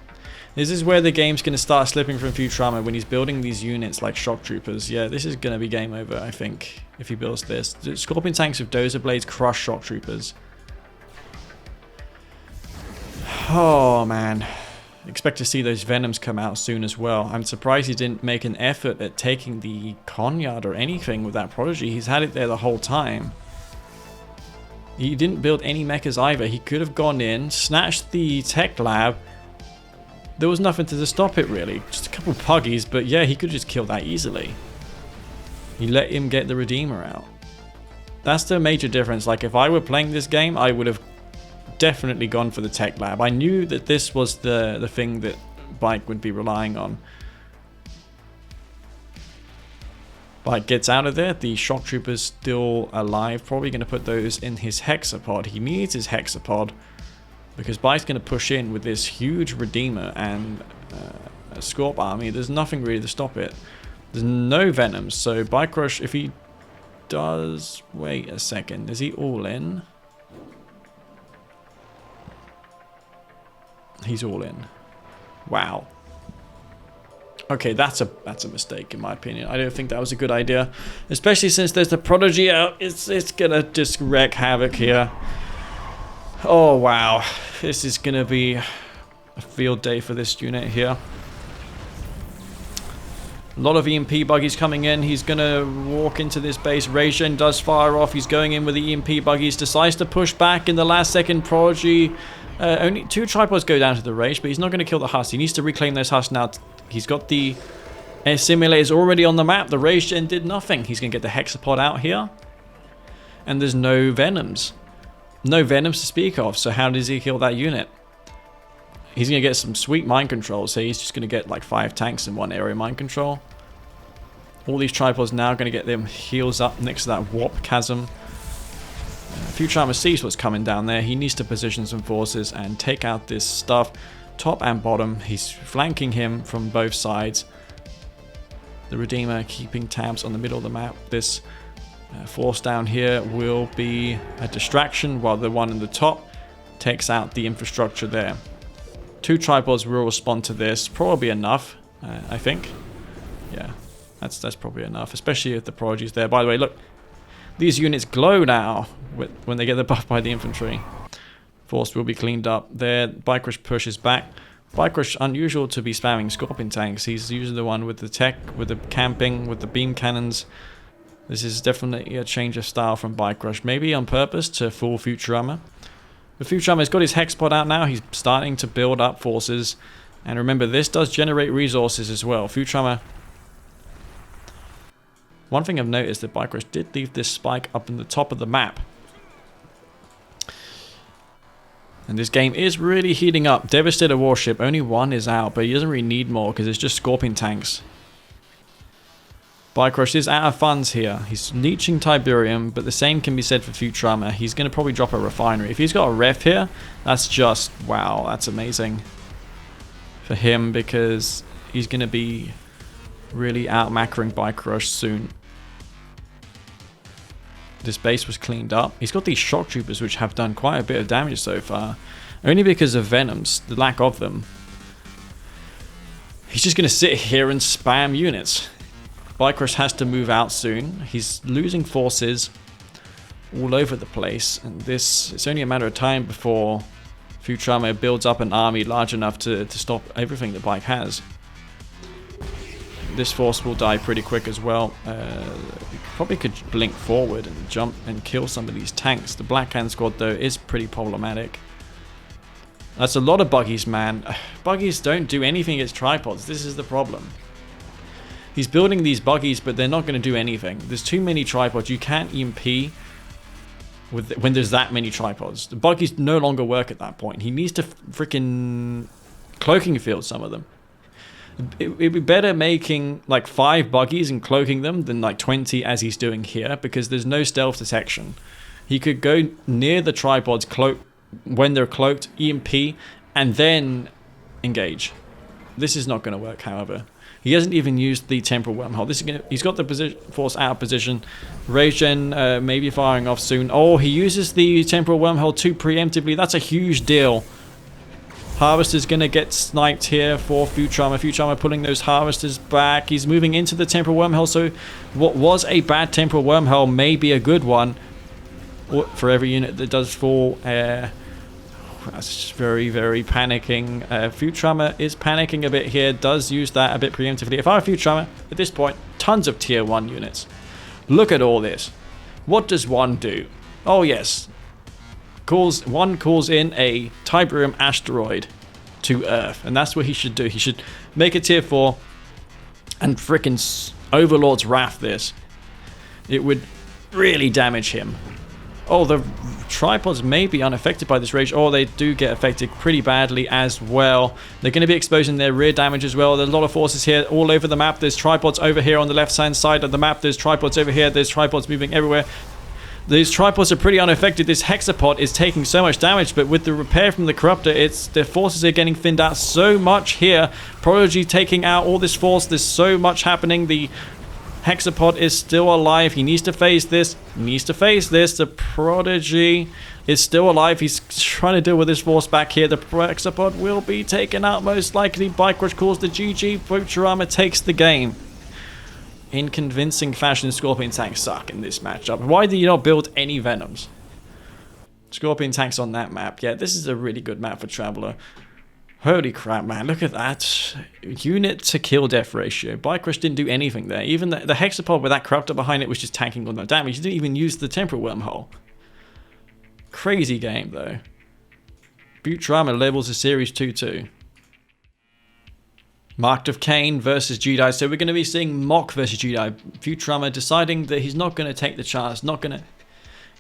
This is where the game's going to start slipping from Futurama when he's building these units like shock troopers. Yeah, this is going to be game over, I think, if he builds this. The Scorpion tanks with dozer blades crush shock troopers. Oh, man. Expect to see those Venoms come out soon as well. I'm surprised he didn't make an effort at taking the Conyard or anything with that Prodigy. He's had it there the whole time. He didn't build any mechas either. He could have gone in, snatched the tech lab. There was nothing to stop it, really. Just a couple puggies, but yeah, he could just kill that easily. He let him get the Redeemer out. That's the major difference. Like, if I were playing this game, I would have definitely gone for the tech lab. I knew that this was the thing that Bike would be relying on. Bike gets out of there. The shock trooper's still alive. Probably going to put those in his hexapod. He needs his hexapod. Because Bike's going to push in with this huge Redeemer and a Scorp army. There's nothing really to stop it. There's no Venoms, so BikeRush, if he does... Wait a second, is he all in? He's all in. Wow. Okay, that's a mistake in my opinion. I don't think that was a good idea. Especially since there's the Prodigy out. It's gonna just wreak havoc here. Oh wow. This is gonna be a field day for this unit here. A lot of EMP buggies coming in. He's gonna walk into this base. Regen does fire off. He's going in with the EMP buggies. Decides to push back in the last second. Prodigy. Only 2 tripods go down to the Rage, but he's not going to kill the Husk. He needs to reclaim those Husks now. He's got the air simulators already on the map. The Rage Gen did nothing. He's going to get the Hexapod out here. And there's no Venoms. No Venoms to speak of. So how does he kill that unit? He's going to get some sweet mind control. So he's just going to get like 5 tanks in one area mind control. All these tripods now going to get them heals up next to that warp chasm. Futurama sees what's coming down there. He needs to position some forces and take out this stuff. Top and bottom. He's flanking him from both sides. The Redeemer keeping tabs on the middle of the map. This force down here will be a distraction while the one in the top takes out the infrastructure there. 2 tripods will respond to this. Probably enough, I think. Yeah, that's probably enough. Especially if the Prodigy's there. By the way, look. These units glow now when they get the buff by the infantry. Force will be cleaned up there. BikeRush pushes back. BikeRush, unusual to be spamming Scorpion tanks. He's usually the one with the tech, with the camping, with the beam cannons. This is definitely a change of style from BikeRush. Maybe on purpose to fool Futurama. But Futurama's got his Hexpod out now. He's starting to build up forces. And remember, this does generate resources as well. Futurama... One thing I've noticed that BikeRush did leave this spike up in the top of the map. And this game is really heating up. Devastator warship, only 1 is out, but he doesn't really need more because it's just Scorpion tanks. BikeRush is out of funds here. He's leeching Tiberium, but the same can be said for Futurama. He's going to probably drop a refinery. If he's got a ref here, that's just, wow, that's amazing for him because he's going to be really out-macroing BikeRush soon. This base was cleaned up. He's got these shock troopers which have done quite a bit of damage so far. Only because of Venoms, the lack of them. He's just going to sit here and spam units. BikeRush has to move out soon. He's losing forces all over the place. And it's only a matter of time before Futurama builds up an army large enough to stop everything that Bike has. This force will die pretty quick as well. Probably could blink forward and jump and kill some of these tanks. The Black Hand Squad, though, is pretty problematic. That's a lot of buggies, man. Buggies don't do anything against tripods. This is the problem. He's building these buggies, but they're not going to do anything. There's too many tripods. You can't EMP when there's that many tripods. The buggies no longer work at that point. He needs to freaking cloaking field some of them. It'd be better making like 5 buggies and cloaking them than like 20 as he's doing here, because there's no stealth detection. He could go near the tripods, cloak when they're cloaked, EMP, and then engage. This is not going to work, however. He hasn't even used the temporal wormhole. He's got the force out of position. Regen maybe firing off soon. Oh, he uses the temporal wormhole too preemptively. That's a huge deal. Harvester's going to get sniped here for Futurama. Futurama pulling those Harvesters back. He's moving into the temporal wormhole, so what was a bad temporal wormhole may be a good one for every unit that does fall. That's just very, very panicking. Futurama is panicking a bit here, does use that a bit preemptively. If I were Futurama, at this point, tons of tier 1 units. Look at all this. What does 1 do? Oh yes. 1 calls in a Tiberium asteroid to Earth, and that's what he should do. He should make a tier 4 and frickin' Overlord's Wrath this. It would really damage him. Oh, the tripods may be unaffected by this rage, or they do get affected pretty badly as well. They're going to be exposing their rear damage as well. There's a lot of forces here all over the map. There's tripods over here on the left-hand side of the map. There's tripods over here. There's tripods moving everywhere. These tripods are pretty unaffected. This hexapod is taking so much damage, but with the repair from the corruptor, the forces are getting thinned out so much here. Prodigy taking out all this force. There's so much happening. The hexapod is still alive. He needs to face this. He needs to face this. The Prodigy is still alive. He's trying to deal with this force back here. The hexapod will be taken out most likely. BikeRush calls the GG. Futurama takes the game. In convincing fashion, Scorpion tanks suck in this matchup. Why do you not build any Venoms? Scorpion tanks on that map. Yeah, this is a really good map for Traveler. Holy crap, man. Look at that. Unit to kill death ratio. BikeRush didn't do anything there. Even the hexapod with that corruptor behind it was just tanking all the damage. He didn't even use the temporal wormhole. Crazy game, though. Futurama labels the series 2-2. Marked of Kane versus Jedi. So we're going to be seeing Mock versus Jedi. Futurama deciding that he's not going to take the chance, not going to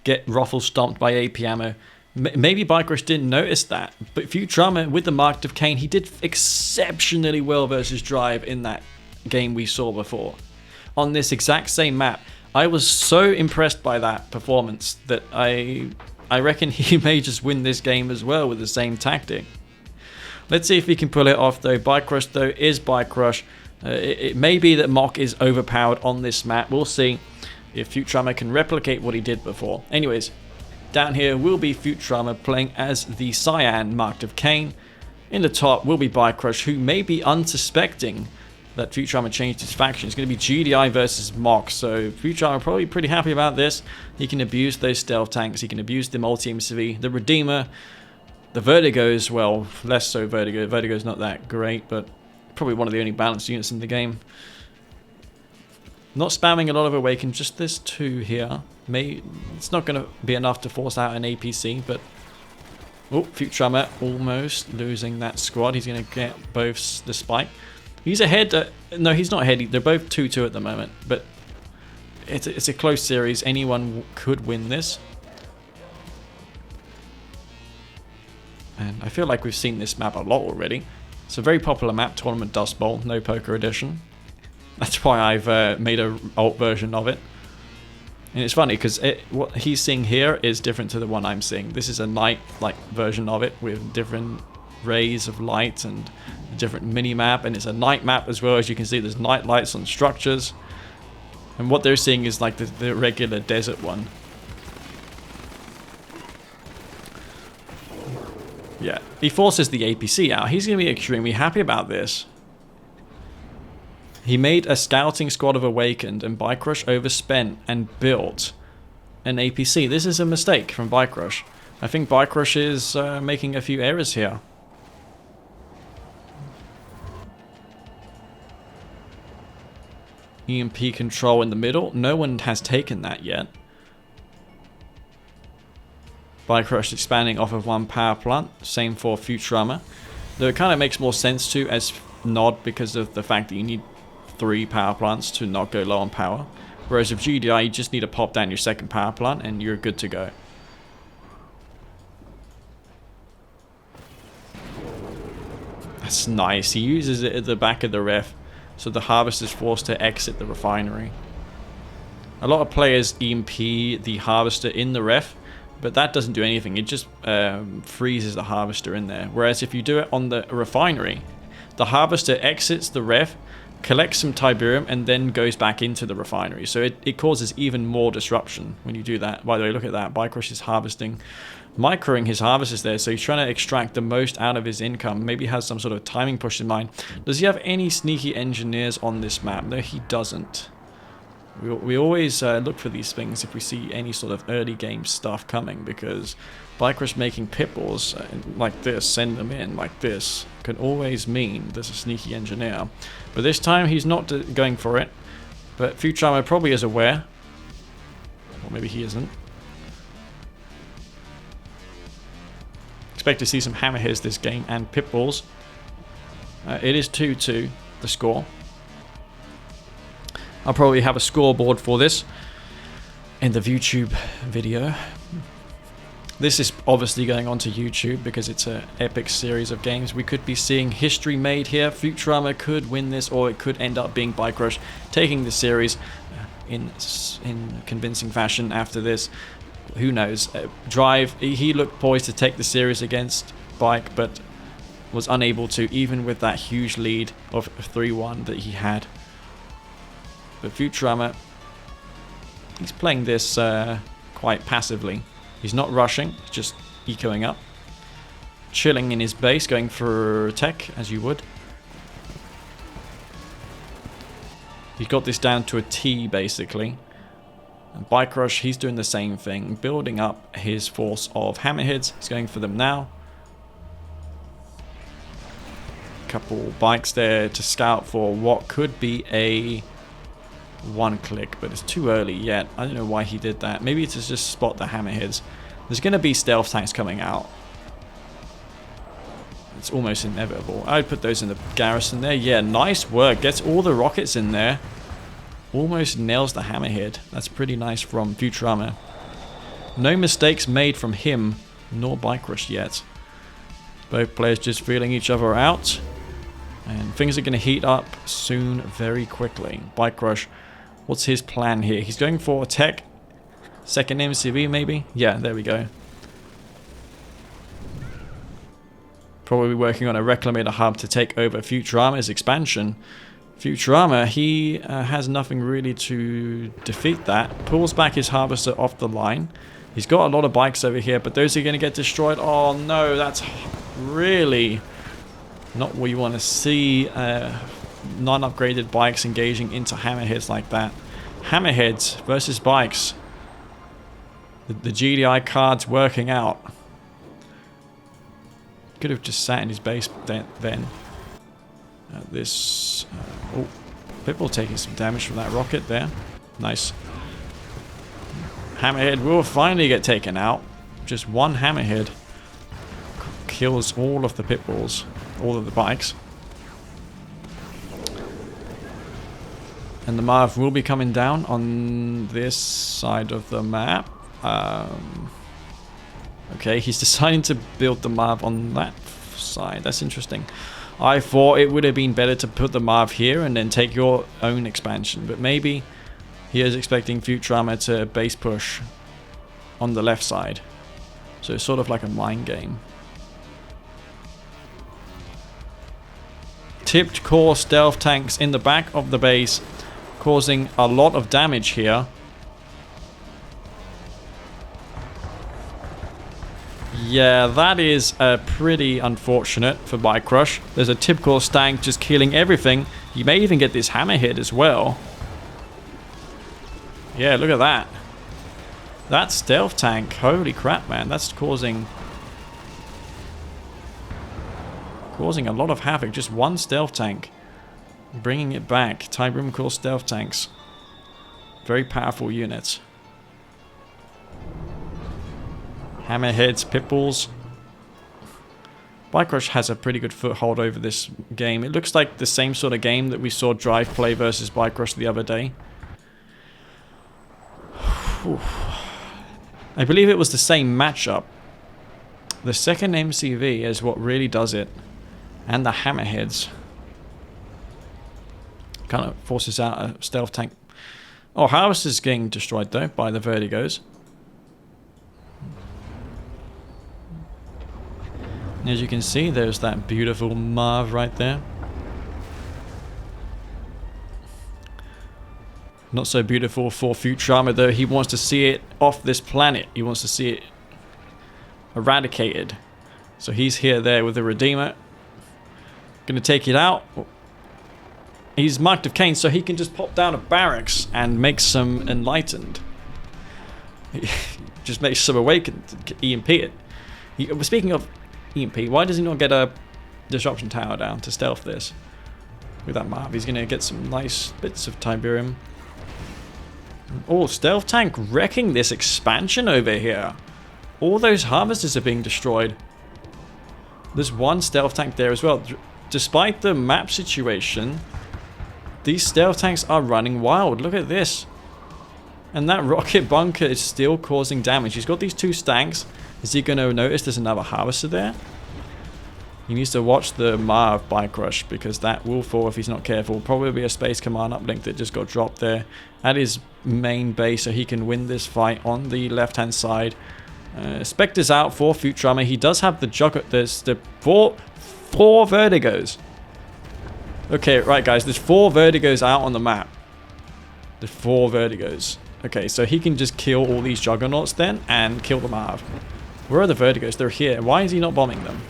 get ruffle stomped by AP ammo. Maybe BikeRush didn't notice that, but Futurama with the Marked of Kane, he did exceptionally well versus Drive in that game we saw before. On this exact same map, I was so impressed by that performance that I reckon he may just win this game as well with the same tactic. Let's see if he can pull it off though. BikeRush though is BikeRush. It may be that Mock is overpowered on this map. We'll see if Futurama can replicate what he did before. Anyways, down here will be Futurama playing as the Cyan Marked of Kane. In the top will be BikeRush, who may be unsuspecting that Futurama changed his faction. It's going to be GDI versus Mock, so Futurama probably pretty happy about this. He can abuse those stealth tanks, he can abuse the multi-MCV, the Redeemer, the Vertigo's, well, less so Vertigo. Vertigo's not that great, but probably one of the only balanced units in the game. Not spamming a lot of Awaken, just this 2 here. It's not going to be enough to force out an APC, but... Oh, Futurama almost losing that squad. He's going to get both the spike. He's ahead. No, he's not ahead. They're both 2-2 at the moment, but it's a close series. Anyone could win this. And I feel like we've seen this map a lot already. It's a very popular map, Tournament Dust Bowl, no poker edition. That's why I've made a alt version of it. And it's funny because what he's seeing here is different to the one I'm seeing. This is a night-like version of it with different rays of light and a different mini-map. And it's a night map as well. As you can see, there's night lights on structures. And what they're seeing is like the regular desert one. Yeah, he forces the APC out. He's going to be extremely happy about this. He made a scouting squad of Awakened, and BikeRush overspent and built an APC. This is a mistake from BikeRush. I think BikeRush is making a few errors here. EMP control in the middle. No one has taken that yet. BikeRush expanding off of 1 power plant. Same for Futurama. Though it kind of makes more sense to as Nod because of the fact that you need 3 power plants to not go low on power. Whereas with GDI, you just need to pop down your 2nd power plant and you're good to go. That's nice. He uses it at the back of the ref, so the harvest is forced to exit the refinery. A lot of players EMP the harvester in the ref, but that doesn't do anything. It just freezes the harvester in there. Whereas if you do it on the refinery, the harvester exits the ref, collects some Tiberium, and then goes back into the refinery. So it causes even more disruption when you do that. By the way, look at that. BikeRush is harvesting, microing his harvesters there. So he's trying to extract the most out of his income. Maybe has some sort of timing push in mind. Does he have any sneaky engineers on this map? No, he doesn't. We always look for these things if we see any sort of early game stuff coming, because BikeRush making pitballs like this, send them in like this, can always mean there's a sneaky engineer. But this time he's not going for it. But Futurama probably is aware. Or maybe he isn't. Expect to see some Hammerheads this game and pitballs. It is 2-2, the score. I'll probably have a scoreboard for this in the YouTube video. This is obviously going onto YouTube because it's an epic series of games. We could be seeing history made here. Futurama could win this, or it could end up being BikeRush taking the series. in convincing fashion after this. Who knows? Drive, he looked poised to take the series against Bike, but was unable to, even with that huge lead of 3-1 that he had. But Futurama, he's playing this quite passively. He's not rushing, he's just ecoing up. Chilling in his base, going for tech, as you would. He's got this down to a T, basically. And BikeRush, he's doing the same thing, building up his force of Hammerheads. He's going for them now. Couple bikes there to scout for what could be a one click, but it's too early yet. I don't know why he did that. Maybe it's to just spot the Hammerheads. There's going to be stealth tanks coming out. It's almost inevitable. I'd put those in the garrison there. Yeah, nice work. Gets all the rockets in there. Almost nails the Hammerhead. That's pretty nice from Futurama. No mistakes made from him nor BikeRush yet. Both players just feeling each other out. And things are going to heat up soon, very quickly. BikeRush, what's his plan here? He's going for a tech. Second MCV maybe? Yeah, there we go. Probably working on a Reclamator hub to take over Futurama's expansion. Futurama, he has nothing really to defeat that. Pulls back his harvester off the line. He's got a lot of bikes over here, but those are going to get destroyed. Oh no, that's really not what you want to see. Non-upgraded bikes engaging into Hammerheads like that. Hammerheads versus bikes. The GDI card's working out. Could have just sat in his base then. Oh, Pitbull taking some damage from that rocket there. Nice. Hammerhead will finally get taken out. Just one Hammerhead kills all of the Pitbulls, all of the bikes. And the Marv will be coming down on this side of the map. Okay, he's deciding to build the Marv on that side. That's interesting. I thought it would have been better to put the Marv here and then take your own expansion. But maybe he is expecting Futurama to base push on the left side. So it's sort of like a mind game. Tipped core stealth tanks in the back of the base, causing a lot of damage here. Yeah, that is pretty unfortunate for BikeRush. There's a tip core stank just killing everything. You may even get this Hammerhead as well. Yeah, look at that. That stealth tank, holy crap, man. That's causing a lot of havoc. Just one stealth tank. Bringing it back. Time core stealth tanks. Very powerful units. Hammerheads, Pitbulls. BikeRush has a pretty good foothold over this game. It looks like the same sort of game that we saw Drive play versus BikeRush the other day. I believe it was the same matchup. The second MCV is what really does it. And the Hammerheads. Kind of forces out a stealth tank. Oh, House is getting destroyed though by the Vertigos. As you can see, there's that beautiful Marv right there. Not so beautiful for Futurama though. He wants to see it off this planet. He wants to see it eradicated. So he's here there with the Redeemer. Gonna take it out. He's marked of Kane, so he can just pop down a barracks and make some enlightened. Just make some awakened, EMP it. Speaking of EMP, why does he not get a disruption tower down to stealth this? With that Marv, he's going to get some nice bits of Tiberium. Oh, stealth tank wrecking this expansion over here. All those harvesters are being destroyed. There's one stealth tank there as well. Despite the map situation, these stealth tanks are running wild. Look at this. And that rocket bunker is still causing damage. He's got these two stanks. Is he going to notice there's another harvester there? He needs to watch the Marv BikeRush because that will fall if he's not careful. Probably be a space command uplink that just got dropped there at his main base so he can win this fight on the left-hand side. Spectre's out for Futurama. He does have the juggernaut. There's the four Vertigos. Okay, right guys, there's 4 Vertigos out on the map. There's 4 Vertigos. Okay, so he can just kill all these juggernauts then and kill the Marv. Where are the Vertigos? They're here. Why is he not bombing them?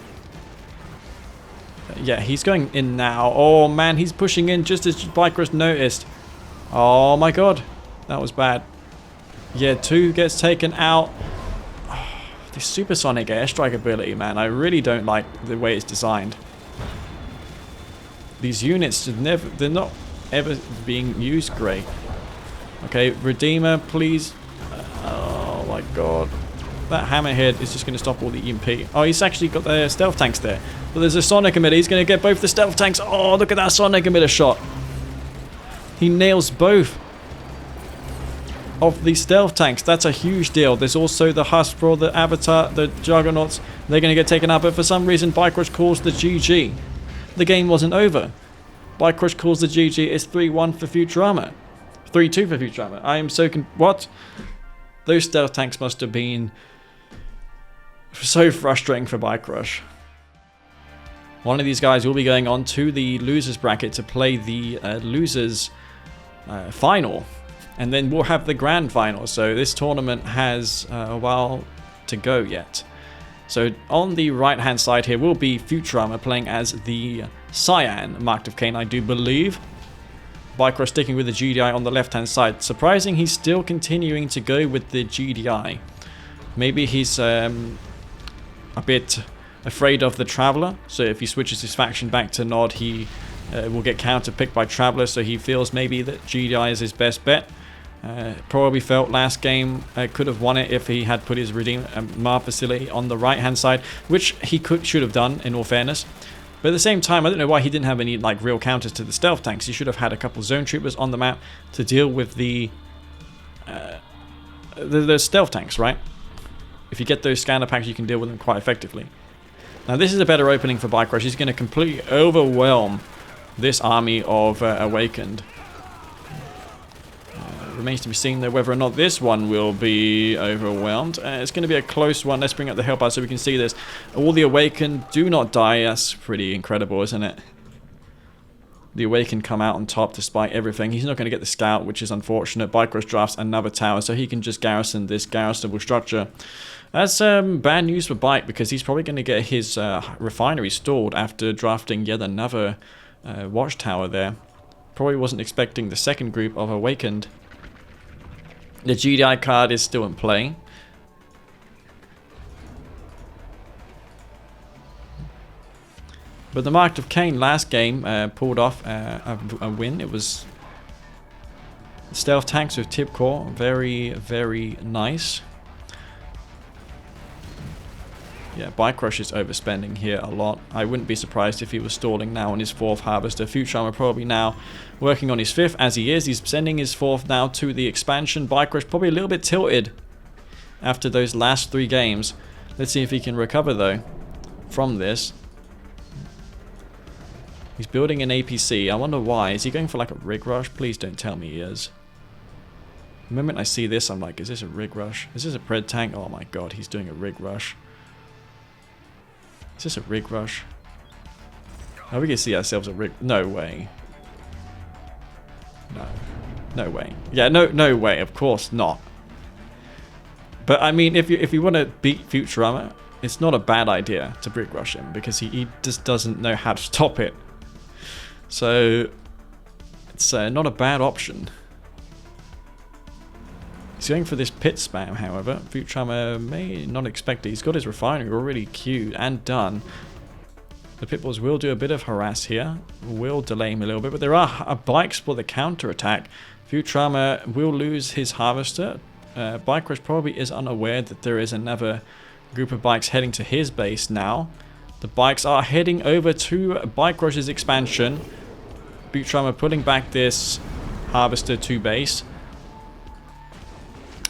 Yeah, he's going in now. Oh man, he's pushing in just as BikeRush noticed. Oh my god, that was bad. Yeah, 2 gets taken out. Oh, the supersonic airstrike ability, man, I really don't like the way it's designed. These units they're not ever being used great. Okay, Redeemer, please. Oh my god. That Hammerhead is just going to stop all the EMP. Oh, he's actually got the stealth tanks there. But there's a sonic emitter. He's going to get both the stealth tanks. Oh, look at that sonic emitter shot. He nails both of the stealth tanks. That's a huge deal. There's also the husk for the avatar, the juggernauts. They're going to get taken out. But for some reason, BikeRush calls the GG. The game wasn't over. BikeRush calls the GG. It's 3-1 for Futurama. 3-2 for Futurama. I am so what? Those stealth tanks must have been so frustrating for BikeRush. One of these guys will be going on to the losers bracket to play the losers final, and then we'll have the grand final. So this tournament has a while to go yet. So on the right hand side here will be Futurama playing as the Cyan marked of Kane, I do believe. BikeRush sticking with the GDI on the left hand side. Surprising he's still continuing to go with the GDI. Maybe he's a bit afraid of the Traveller, so if he switches his faction back to Nod, he will get counter-picked by Traveller, so he feels maybe that GDI is his best bet. Probably felt last game could have won it if he had put his Redeem Marv facility on the right-hand side, which he should have done, in all fairness. But at the same time, I don't know why he didn't have any like real counters to the stealth tanks. He should have had a couple zone troopers on the map to deal with the stealth tanks, right? If you get those scanner packs, you can deal with them quite effectively. Now this is a better opening for BikeRush. He's going to completely overwhelm this army of Awakened. Remains to be seen though whether or not this one will be overwhelmed. It's going to be a close one. Let's bring up the help out so we can see this. All the Awakened do not die. That's pretty incredible, isn't it? The Awakened come out on top despite everything. He's not going to get the scout, which is unfortunate. BikeRush drafts another tower so he can just garrison this garrisonable structure. That's bad news for Bike because he's probably going to get his refinery stalled after drafting yet another watchtower there. Probably wasn't expecting the second group of Awakened. The GDI card is still in play. But the Mark of Kane last game pulled off a win. It was stealth tanks with tip core. Very, very nice. Yeah, BikeRush is overspending here a lot. I wouldn't be surprised if he was stalling now on his 4th harvester. Futurama probably now working on his 5th as he is. He's sending his 4th now to the expansion. BikeRush probably a little bit tilted after those last 3 games. Let's see if he can recover though from this. He's building an APC. I wonder why. Is he going for like a rig rush? Please don't tell me he is. The moment I see this, I'm like, is this a rig rush? Is this a pred tank? Oh my god, he's doing a rig rush. Is this a rig rush? Oh, we can see ourselves a rig. No way. No. No way. Yeah, no way. Of course not. But I mean, if you want to beat Futurama, it's not a bad idea to rig rush him because he just doesn't know how to stop it. So it's not a bad option. He's going for this pit spam, however. Futurama may not expect it. He's got his refinery already queued and done. The pitbulls will do a bit of harass here. Will delay him a little bit, but there are bikes for the counter-attack. Futurama will lose his harvester. BikeRush probably is unaware that there is another group of bikes heading to his base now. The bikes are heading over to BikeRush's expansion. Futurama putting back this harvester to base.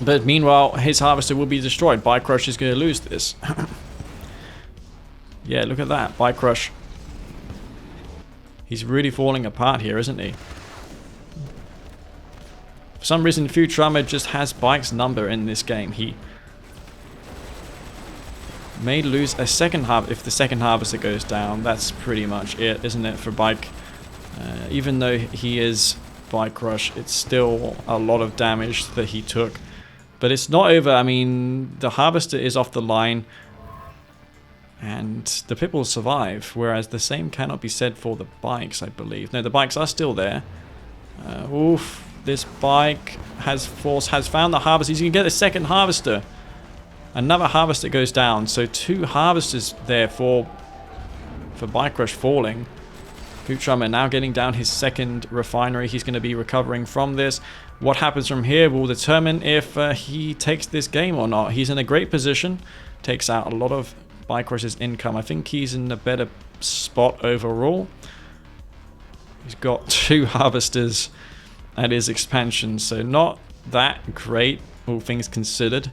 But meanwhile, his harvester will be destroyed. BikeRush is going to lose this. Yeah, look at that. BikeRush. He's really falling apart here, isn't he? For some reason, Futurama just has Bike's number in this game. He may lose a second half if the second harvester goes down. That's pretty much it, isn't it, for Bike? Even though he is BikeRush, it's still a lot of damage that he took. But it's not over. I mean, the harvester is off the line, and the pit bulls survive, whereas the same cannot be said for the bikes, I believe. No, the bikes are still there. Oof. This bike has found the harvester. He's going to get the second harvester. Another harvester goes down. So 2 harvesters there for BikeRush falling. Futurama now getting down his second refinery. He's going to be recovering from this. What happens from here will determine if he takes this game or not. He's in a great position. Takes out a lot of BikeRush's income. I think he's in a better spot overall. He's got 2 harvesters at his expansion, so not that great, all things considered.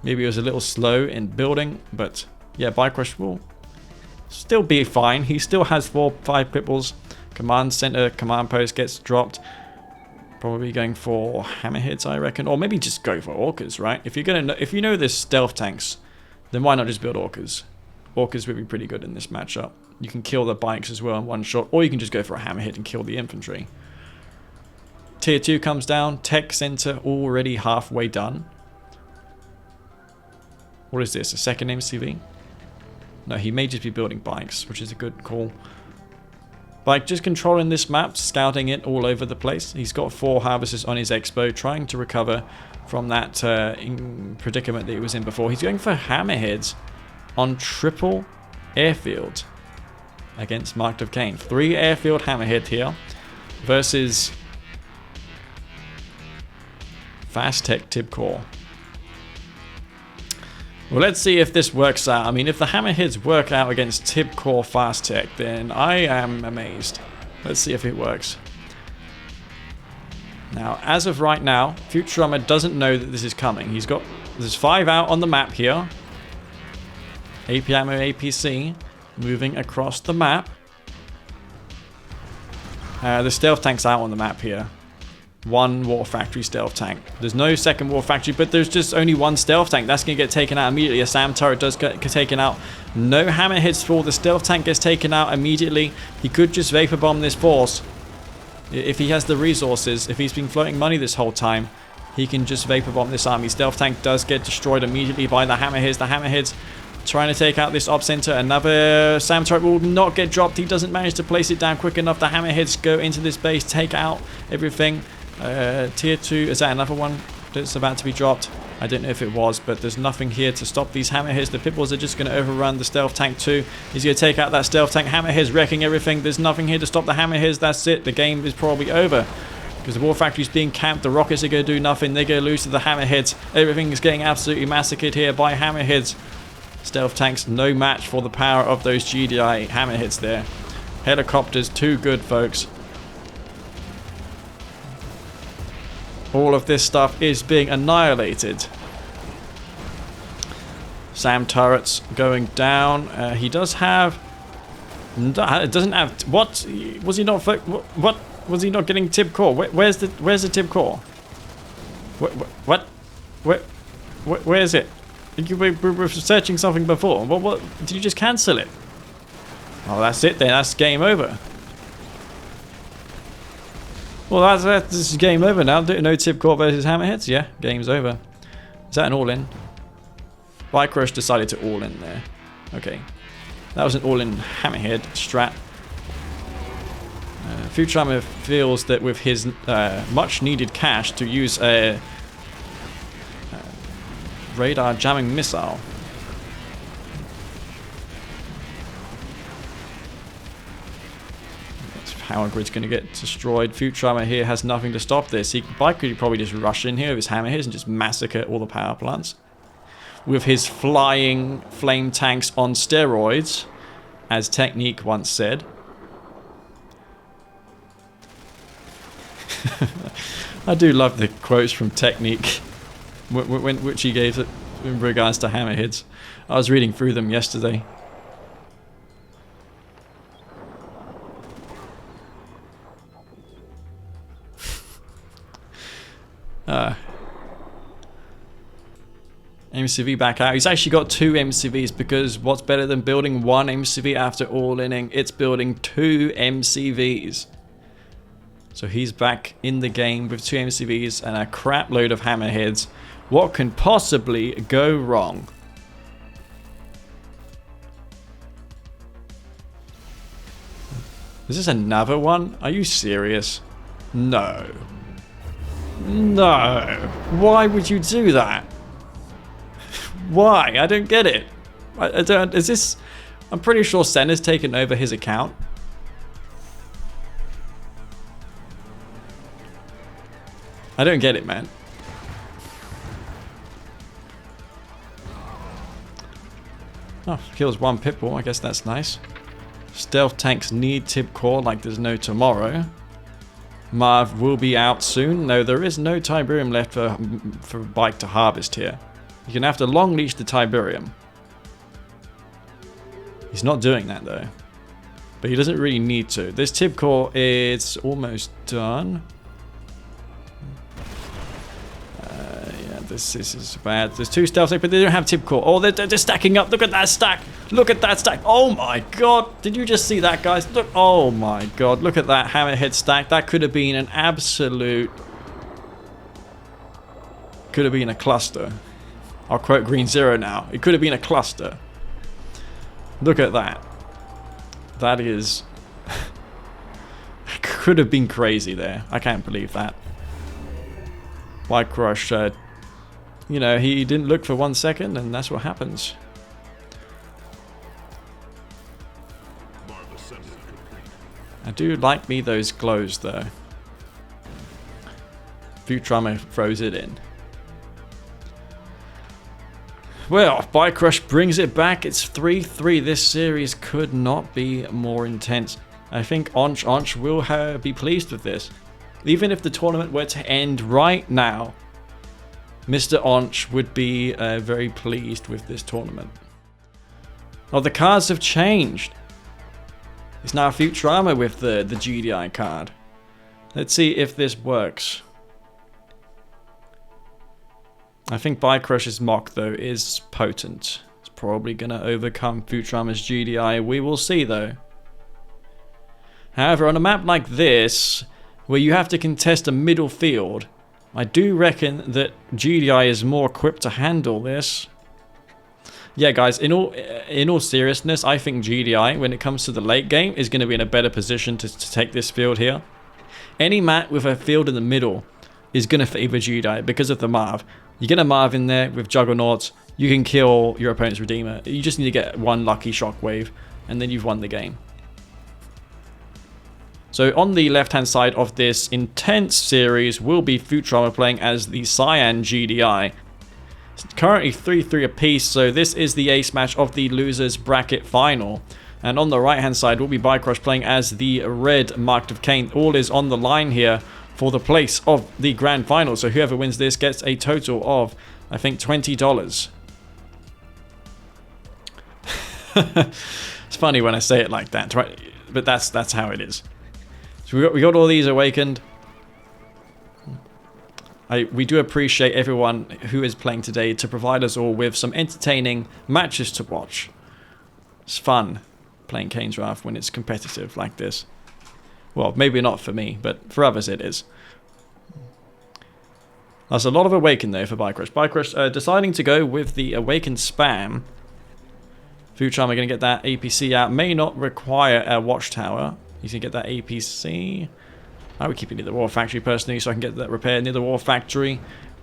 Maybe it was a little slow in building, but yeah, BikeRush will still be fine. He still has 4-5 pit bulls. Command center, command post gets dropped. Probably going for hammerheads, I reckon, or maybe just go for orcas, right? If you know there's stealth tanks, then why not just build orcas? Orcas would be pretty good in this matchup. You can kill the bikes as well in one shot, or you can just go for a hammerhead and kill the infantry. Tier 2 comes down. Tech center already halfway done. What is this? A second MCV? No, he may just be building bikes, which is a good call. Bike just controlling this map, scouting it all over the place. He's got 4 harvesters on his expo, trying to recover from that predicament that he was in before. He's going for hammerheads on triple airfield against Marked of Kane. 3 airfield hammerhead here versus Fast Tech Tib Core. Well, let's see if this works out. I mean, if the hammerheads work out against Tib Core Fast Tech, then I am amazed. Let's see if it works. Now, as of right now, Futurama doesn't know that this is coming. There's 5 out on the map here. AP Ammo APC moving across the map. The stealth tank's out on the map here. 1 War Factory stealth tank. There's no second War Factory, but there's just only 1 stealth tank. That's going to get taken out immediately. A SAM turret does get taken out. No hammerheads fall. The stealth tank gets taken out immediately. He could just vapor bomb this force. If he has the resources, if he's been floating money this whole time, he can just vapor bomb this army. Stealth tank does get destroyed immediately by the hammerheads. The hammerheads trying to take out this op center. Another SAM turret will not get dropped. He doesn't manage to place it down quick enough. The hammerheads go into this base, take out everything. Tier 2, is that another one that's about to be dropped? I don't know if it was, but there's nothing here to stop these hammerheads. The pit bulls are just going to overrun the stealth tank too. He's going to take out that stealth tank. Hammerheads wrecking everything. There's nothing here to stop the hammerheads. That's it. The game is probably over. Because the War Factory's being camped. The rockets are going to do nothing. They're going to lose to the hammerheads. Everything is getting absolutely massacred here by hammerheads. Stealth tanks, no match for the power of those GDI hammerheads there. Helicopters, too good, folks. All of this stuff is being annihilated. SAM turrets going down. He does have... It doesn't have... What? Was he not... What? Was he not getting Tib Core? Where's the Tib Core? What? Where is it? We were searching something before. What? Did you just cancel it? Oh, that's it then. That's game over. Well, this is game over now. No Tib Core versus hammerheads. Yeah, game's over. Is that an all-in? BikeRush decided to all-in there. Okay. That was an all-in hammerhead strat. Futurama feels that with his much-needed cash to use a radar jamming missile. Power grid's going to get destroyed. Futurama here has nothing to stop this. Bike could probably just rush in here with his hammerheads and just massacre all the power plants. With his flying flame tanks on steroids, as Technique once said. I do love the quotes from Technique, which he gave in regards to hammerheads. I was reading through them yesterday. MCV back out. He's actually got 2 MCVs because what's better than building 1 MCV after all-inning? It's building 2 MCVs. So he's back in the game with 2 MCVs and a crap load of Hammerheads. What can possibly go wrong? Is this another one? Are you serious? No. No. Why would you do that? Why? I don't get it. I don't. Is this? I'm pretty sure Senna's taken over his account. I don't get it, man. Oh, kills 1 Pitbull. I guess that's nice. Stealth tanks need tip core like there's no tomorrow. Marv will be out soon. No, there is no Tiberium left for Bike to harvest here. You're going to have to long leash the Tiberium. He's not doing that though. But he doesn't really need to. This tip core is almost done. Yeah, this is bad. There's 2 stealth tanks, but they don't have tip core. Oh, they're stacking up. Look at that stack. Look at that stack. Oh my god. Did you just see that, guys? Look. Oh my god. Look at that Hammerhead stack. That could have been an absolute... Could have been a cluster. I'll quote Green Zero now. It could have been a cluster. Look at that. That is... could have been crazy there. I can't believe that. BikeRush, you know, he didn't look for 1 second, and that's what happens. I do like me those glows, though. Futurama throws it in. Well, BikeRush brings it back. It's 3-3. This series could not be more intense. I think Onch will be pleased with this. Even if the tournament were to end right now, Mr. Onch would be very pleased with this tournament. Oh, the cards have changed. It's now Futurama with the GDI card. Let's see if this works. I think BikeRush's mock, though, is potent. It's probably going to overcome Futurama's GDI. We will see, though. However, on a map like this, where you have to contest a middle field, I do reckon that GDI is more equipped to handle this. Yeah, guys, in all seriousness, I think GDI, when it comes to the late game, is going to be in a better position to take this field here. Any map with a field in the middle is going to favor GDI because of the Marv. You get a Marv in there with Juggernauts, you can kill your opponent's Redeemer. You just need to get 1 lucky shockwave, and then you've won the game. So on the left-hand side of this intense series will be Futurama playing as the Cyan GDI. It's currently 3-3 apiece, so this is the ace match of the losers bracket final. And on the right-hand side will be BikeRush playing as the red marked of Kane. All is on the line here for the place of the grand final. So whoever wins this gets a total of, I think, $20. It's funny when I say it like that, right? But that's how it is. So we got all these awakened. We do appreciate everyone who is playing today to provide us all with some entertaining matches to watch. It's fun playing Kane's Wrath when it's competitive like this. Well, maybe not for me, but for others it is. That's a lot of Awaken though for BikeRush. BikeRush deciding to go with the Awaken spam. Futurama going to get that APC out. May not require a Watchtower. He's going to get that APC. I would keep it near the War Factory personally so I can get that repaired near the War Factory.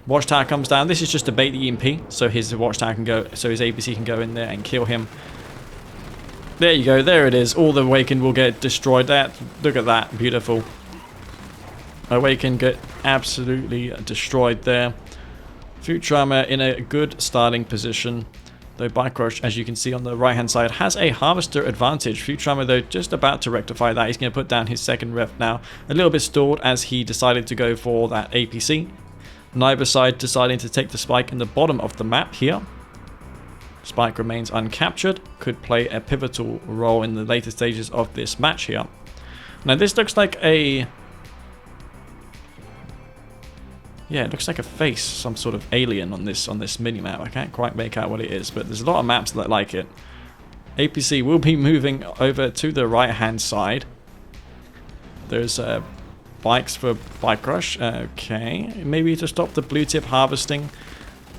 Watchtower comes down. This is just to bait the EMP so his Watchtower can go, so his APC can go in there and kill him. There you go. There it is. All the Awakened will get destroyed. Look at that. Beautiful. Awakened get absolutely destroyed there. Futurama in a good starting position. Though BikeRush, as you can see on the right-hand side, has a harvester advantage. Futurama, though, just about to rectify that. He's going to put down his second ref now. A little bit stalled as he decided to go for that APC. Neither side deciding to take the spike in the bottom of the map here. Spike remains uncaptured. Could play a pivotal role in the later stages of this match here. Now, this looks like a... Yeah, it looks like a face, some sort of alien on this mini-map. I can't quite make out what it is, but there's a lot of maps that like it. APC will be moving over to the right-hand side. There's bikes for BikeRush. Okay, maybe to stop the blue tip harvesting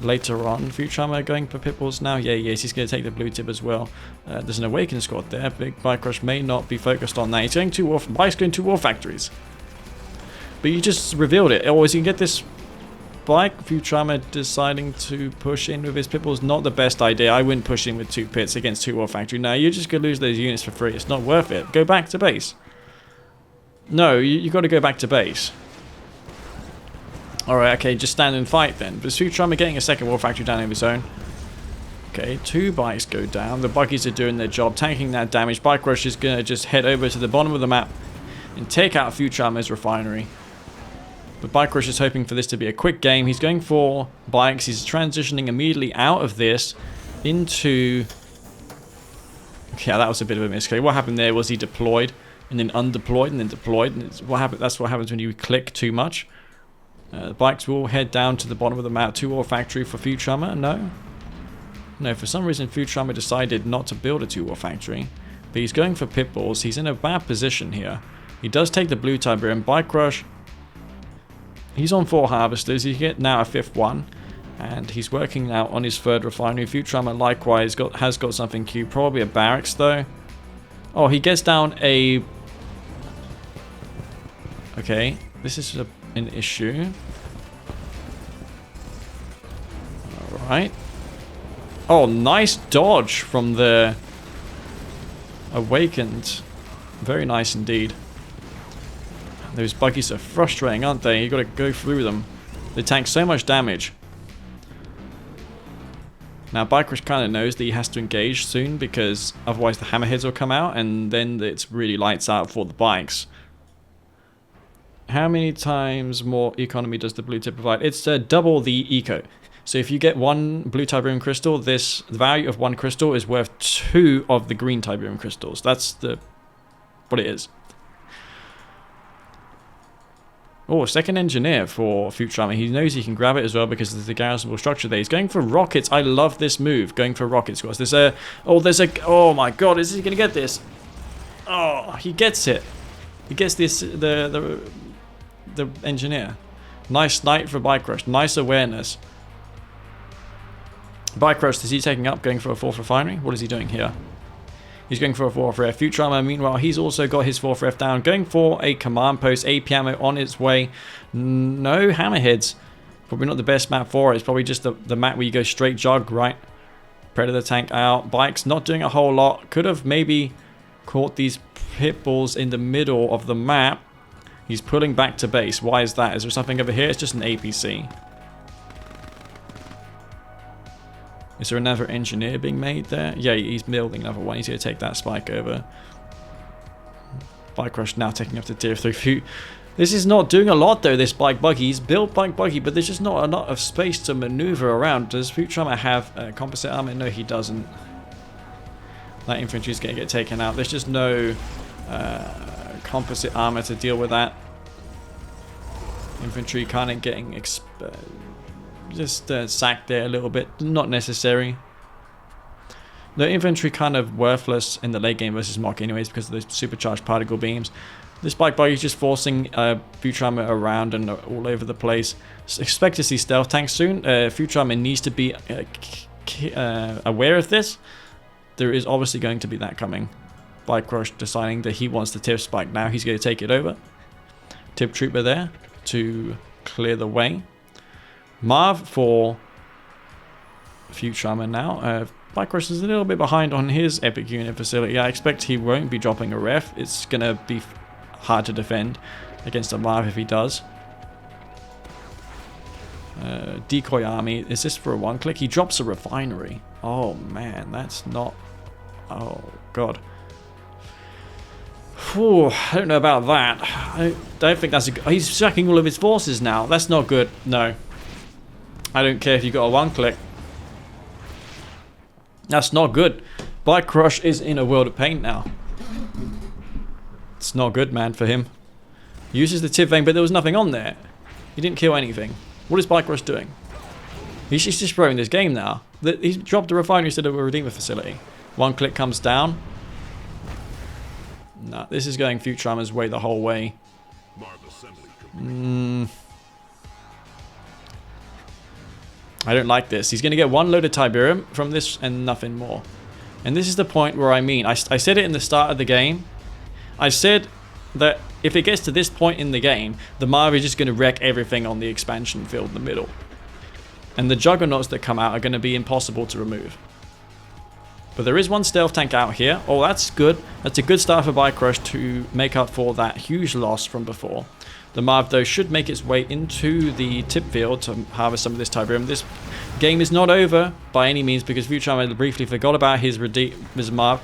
later on. Futurama going for Pitbulls now. Yeah, yes, he's going to take the blue tip as well. There's an Awaken squad there. Big BikeRush may not be focused on that. He's going to war. Bike's going to war factories. But you just revealed it. Always you can get this bike. Futurama deciding to push in with his Pitbulls. Not the best idea. I wouldn't push in with 2 pits against 2 war factory. No, you're just going to lose those units for free. It's not worth it. Go back to base. No, you got to go back to base. Alright, okay, just stand and fight then. But Futurama getting a second war factory down of his own. Okay, 2 bikes go down. The buggies are doing their job, tanking that damage. BikeRush is going to just head over to the bottom of the map and take out Futurama's refinery. But BikeRush is hoping for this to be a quick game. He's going for bikes. He's transitioning immediately out of this into... Yeah, that was a bit of a misclick. What happened there was he deployed and then undeployed and then deployed. And that's what happens when you click too much. The bikes will head down to the bottom of the map. 2 war factory for Futurama. No. No, for some reason Futurama decided not to build a 2 war factory. But he's going for Pitbulls. He's in a bad position here. He does take the blue Tiberium. BikeRush... He's on 4 harvesters. He get now a 5th one. And he's working now on his 3rd refinery. Futurama likewise has got something queued. Probably a barracks though. Oh, he gets down a... Okay, this is an issue. Alright. Oh, nice dodge from the Awakened. Very nice indeed. Those buggies are frustrating, aren't they? You got to go through them. They tank so much damage. Now, BikeRush kind of knows that he has to engage soon because otherwise the Hammerheads will come out and then it's really lights out for the bikes. How many times more economy does the blue tip provide? It's double the eco. So if you get 1 blue Tiberium crystal, the value of 1 crystal is worth 2 of the green Tiberium crystals. That's what it is. Oh, 2nd engineer for Futurama. He knows he can grab it as well because there's the garrisonable structure there. He's going for rockets. I love this move, going for rockets. Oh my god, is he going to get this? Oh, he gets it. He gets this, the engineer. Nice night for BikeRush. Nice awareness. BikeRush, is he taking up, going for a 4th refinery? What is he doing here? He's going for a 4th ref. Futurama, meanwhile, he's also got his 4th ref down. Going for a command post. AP ammo on its way. No Hammerheads. Probably not the best map for it. It's probably just the map where you go straight jog, right? Predator tank out. Bikes not doing a whole lot. Could have maybe caught these Pitbulls in the middle of the map. He's pulling back to base. Why is that? Is there something over here? It's just an APC. Is there another engineer being made there? Yeah, he's building another one. He's going to take that spike over. BikeRush now taking up to tier 3. This is not doing a lot though, this bike buggy. He's built bike buggy, but there's just not a lot of space to maneuver around. Does Futurama have composite armor? No, he doesn't. That infantry is going to get taken out. There's just no composite armor to deal with that. Infantry kind of getting just sacked there a little bit. Not necessary. The infantry kind of worthless in the late game versus Mock anyways because of those supercharged particle beams. This bike buggy is just forcing Futurama around and all over the place. Expect to see stealth tanks soon. Futurama needs to be aware of this. There is obviously going to be that coming. BikeRush deciding that he wants the tip spike now. He's going to take it over. Tip trooper there to clear the way. Marv for Futurama now. BikeRush is a little bit behind on his epic unit facility. I expect he won't be dropping a ref. It's going to be hard to defend against a Marv if he does. Decoy army. Is this for a 1-click? He drops a refinery. Oh man, that's not... Oh god. Whew, I don't know about that. I don't think that's a... He's sacking all of his forces now. That's not good. No. I don't care if you got a 1-click. That's not good. BikeRush is in a world of pain now. It's not good, man, for him. He uses the tip vein, but there was nothing on there. He didn't kill anything. What is BikeRush doing? He's just throwing this game now. He's dropped a refinery instead of a Redeemer facility. One click comes down. No, this is going Futurama's way the whole way. I don't like this. He's going to get one load of Tiberium from this and nothing more. And this is the point where I said it in the start of the game. I said that if it gets to this point in the game, the Marv is just going to wreck everything on the expansion field in the middle. And the Juggernauts that come out are going to be impossible to remove. But there is one stealth tank out here. Oh, that's good. That's a good start for BikeRush to make up for that huge loss from before. The Marv, though, should make its way into the tip field to harvest some of this Tiberium. This game is not over by any means because Futurama briefly forgot about his Marv.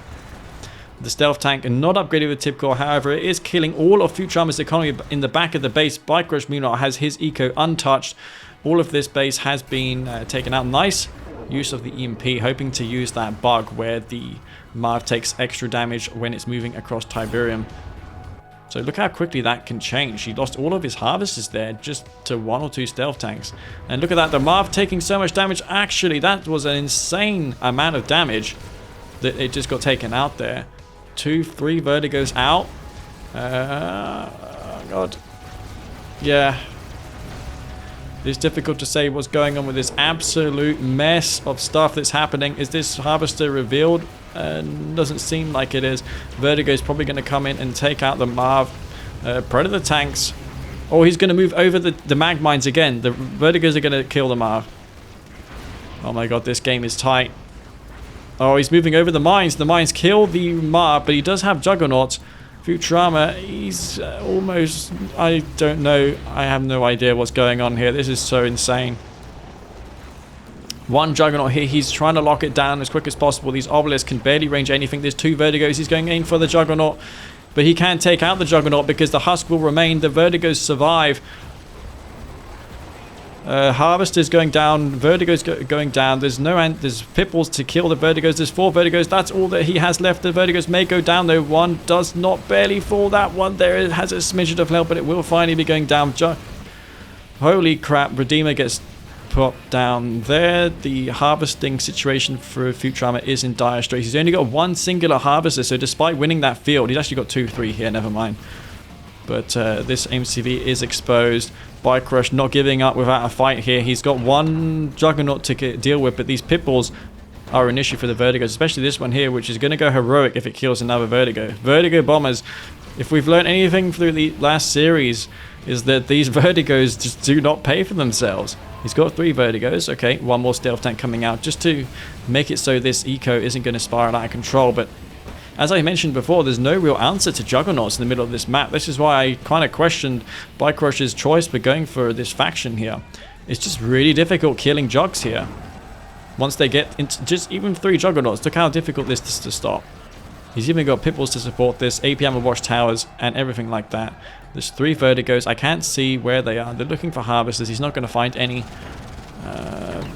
The stealth tank and not upgraded with tip core. However, it is killing all of Futurama's economy in the back of the base. BikeRush, meanwhile, has his eco untouched. All of this base has been taken out. Nice use of the EMP, hoping to use that bug where the Marv takes extra damage when it's moving across Tiberium. So look how quickly that can change. He lost all of his harvesters there just to 1 or 2 stealth tanks. And look at that, the Marv taking so much damage. Actually, that was an insane amount of damage that it just got taken out there. 2, 3 Vertigos out. Oh God. Yeah. It's difficult to say what's going on with this absolute mess of stuff that's happening. Is this harvester revealed? Doesn't seem like it is. Vertigo is probably going to come in and take out the Marv. Predator tanks. Oh, he's going to move over the mag mines again. The Vertigos are going to kill the Marv. Oh my God, this game is tight. Oh, he's moving over the mines. The mines kill the Marv, but he does have Juggernauts. Futurama, he's almost... I don't know. I have no idea what's going on here. This is so insane. One Juggernaut here. He's trying to lock it down as quick as possible. These obelisks can barely range anything. There's 2 Vertigos. He's going in for the Juggernaut. But he can't take out the Juggernaut because the husk will remain. The Vertigos survive. Harvester's going down. Vertigo's going down. There's there's Pipples to kill the Vertigos. There's 4 Vertigos. That's all that he has left. The Vertigos may go down though. One does not barely fall. That one there, it has a smidgen of health, but it will finally be going down. Holy crap. Redeemer gets put down there. The harvesting situation for Futurama is in dire straits. He's only got 1 singular harvester, so despite winning that field, he's actually got 2, 3 here. Never mind. But this MCV is exposed. BikeRush not giving up without a fight here. He's got 1 Juggernaut to deal with, but these Pitbulls are an issue for the Vertigos, especially this one here, which is going to go heroic if it kills another Vertigo. Vertigo bombers, if we've learned anything through the last series, is that these Vertigos just do not pay for themselves. He's got 3 Vertigos. Okay, 1 more stealth tank coming out just to make it so this eco isn't going to spiral out of control, but as I mentioned before, there's no real answer to Juggernauts in the middle of this map. This is why I kind of questioned BikeRush's choice for going for this faction here. It's just really difficult killing Jugs here. Once they get into just even 3 Juggernauts, look how difficult this is to stop. He's even got Pitbulls to support this, APM watch towers, and everything like that. There's 3 Vertigos. I can't see where they are. They're looking for harvesters. He's not going to find any.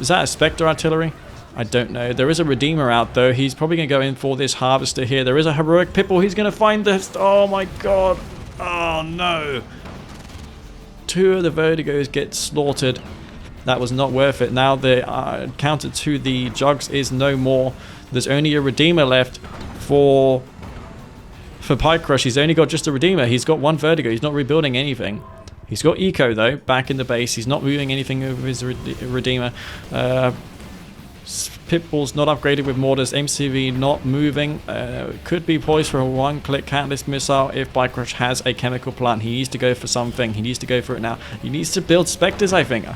Is that a Spectre artillery? I don't know. There is a Redeemer out though. He's probably going to go in for this harvester here. There is a heroic Pitbull. He's going to find this. Oh my God. Oh no. 2 of the Vertigos get slaughtered. That was not worth it. Now the counter to the Jugs is no more. There's only a Redeemer left for BikeRush. He's only got just a Redeemer. He's got 1 Vertigo. He's not rebuilding anything. He's got Eco though back in the base. He's not moving anything over his Redeemer. Pitbull's not upgraded with mortars. MCV not moving. Could be poised for a 1-click catalyst missile if BikeRush has a chemical plant. He needs to go for something. He needs to go for it now. He needs to build Spectres, I think.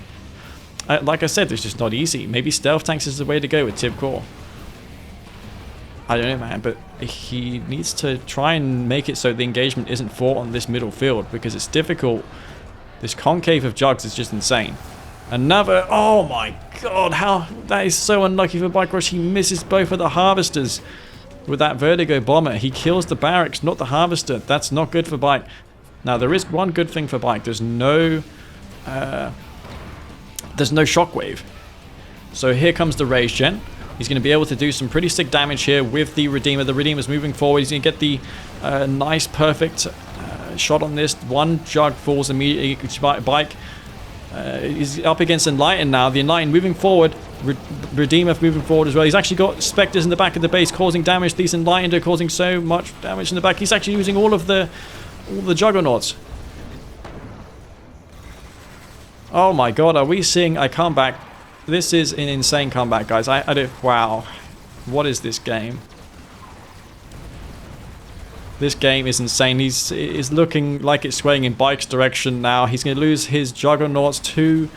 Like I said, it's just not easy. Maybe stealth tanks is the way to go with Tib Core. I don't know, man, but he needs to try and make it so the engagement isn't fought on this middle field because it's difficult. This concave of Jugs is just insane. Another, oh my God, how, that is so unlucky for BikeRush. He misses both of the harvesters with that Vertigo bomber. He kills the barracks, not the harvester. That's not good for Bike. Now, there is one good thing for Bike. There's no shockwave. So here comes the Rage Gen. He's going to be able to do some pretty sick damage here with the Redeemer. The Redeemer's moving forward. He's going to get the nice, perfect shot on this. 1 Jug falls immediately. Bike He's up against Enlighten now. The Enlighten moving forward. Redeemer moving forward as well. He's actually got Spectres in the back of the base causing damage. These Enlightened are causing so much damage in the back. He's actually using all the Juggernauts. Oh my god, are we seeing a comeback? This is an insane comeback, guys. I don't... Wow. What is this game? This game is insane. He's looking like it's swaying in Bike's direction now. He's going to lose his Juggernauts. 2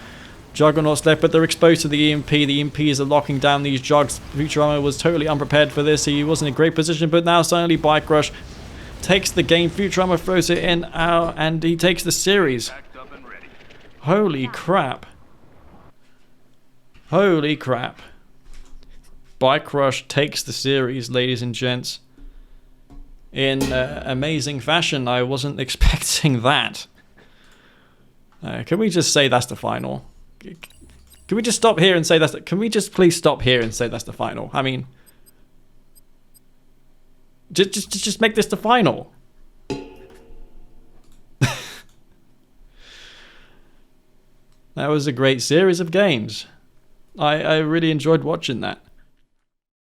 Juggernauts left, but they're exposed to the EMP. The EMPs are locking down these Jugs. Futurama was totally unprepared for this. He wasn't in a great position, but now suddenly BikeRush takes the game. Futurama throws it in, and he takes the series. Holy crap. Holy crap. BikeRush takes the series, ladies and gents. In amazing fashion. I wasn't expecting that. Can we just say that's the final? Can we just stop here and say that's the... Can we just please stop here and say that's the final? I mean... Just make this the final. That was a great series of games. I really enjoyed watching that.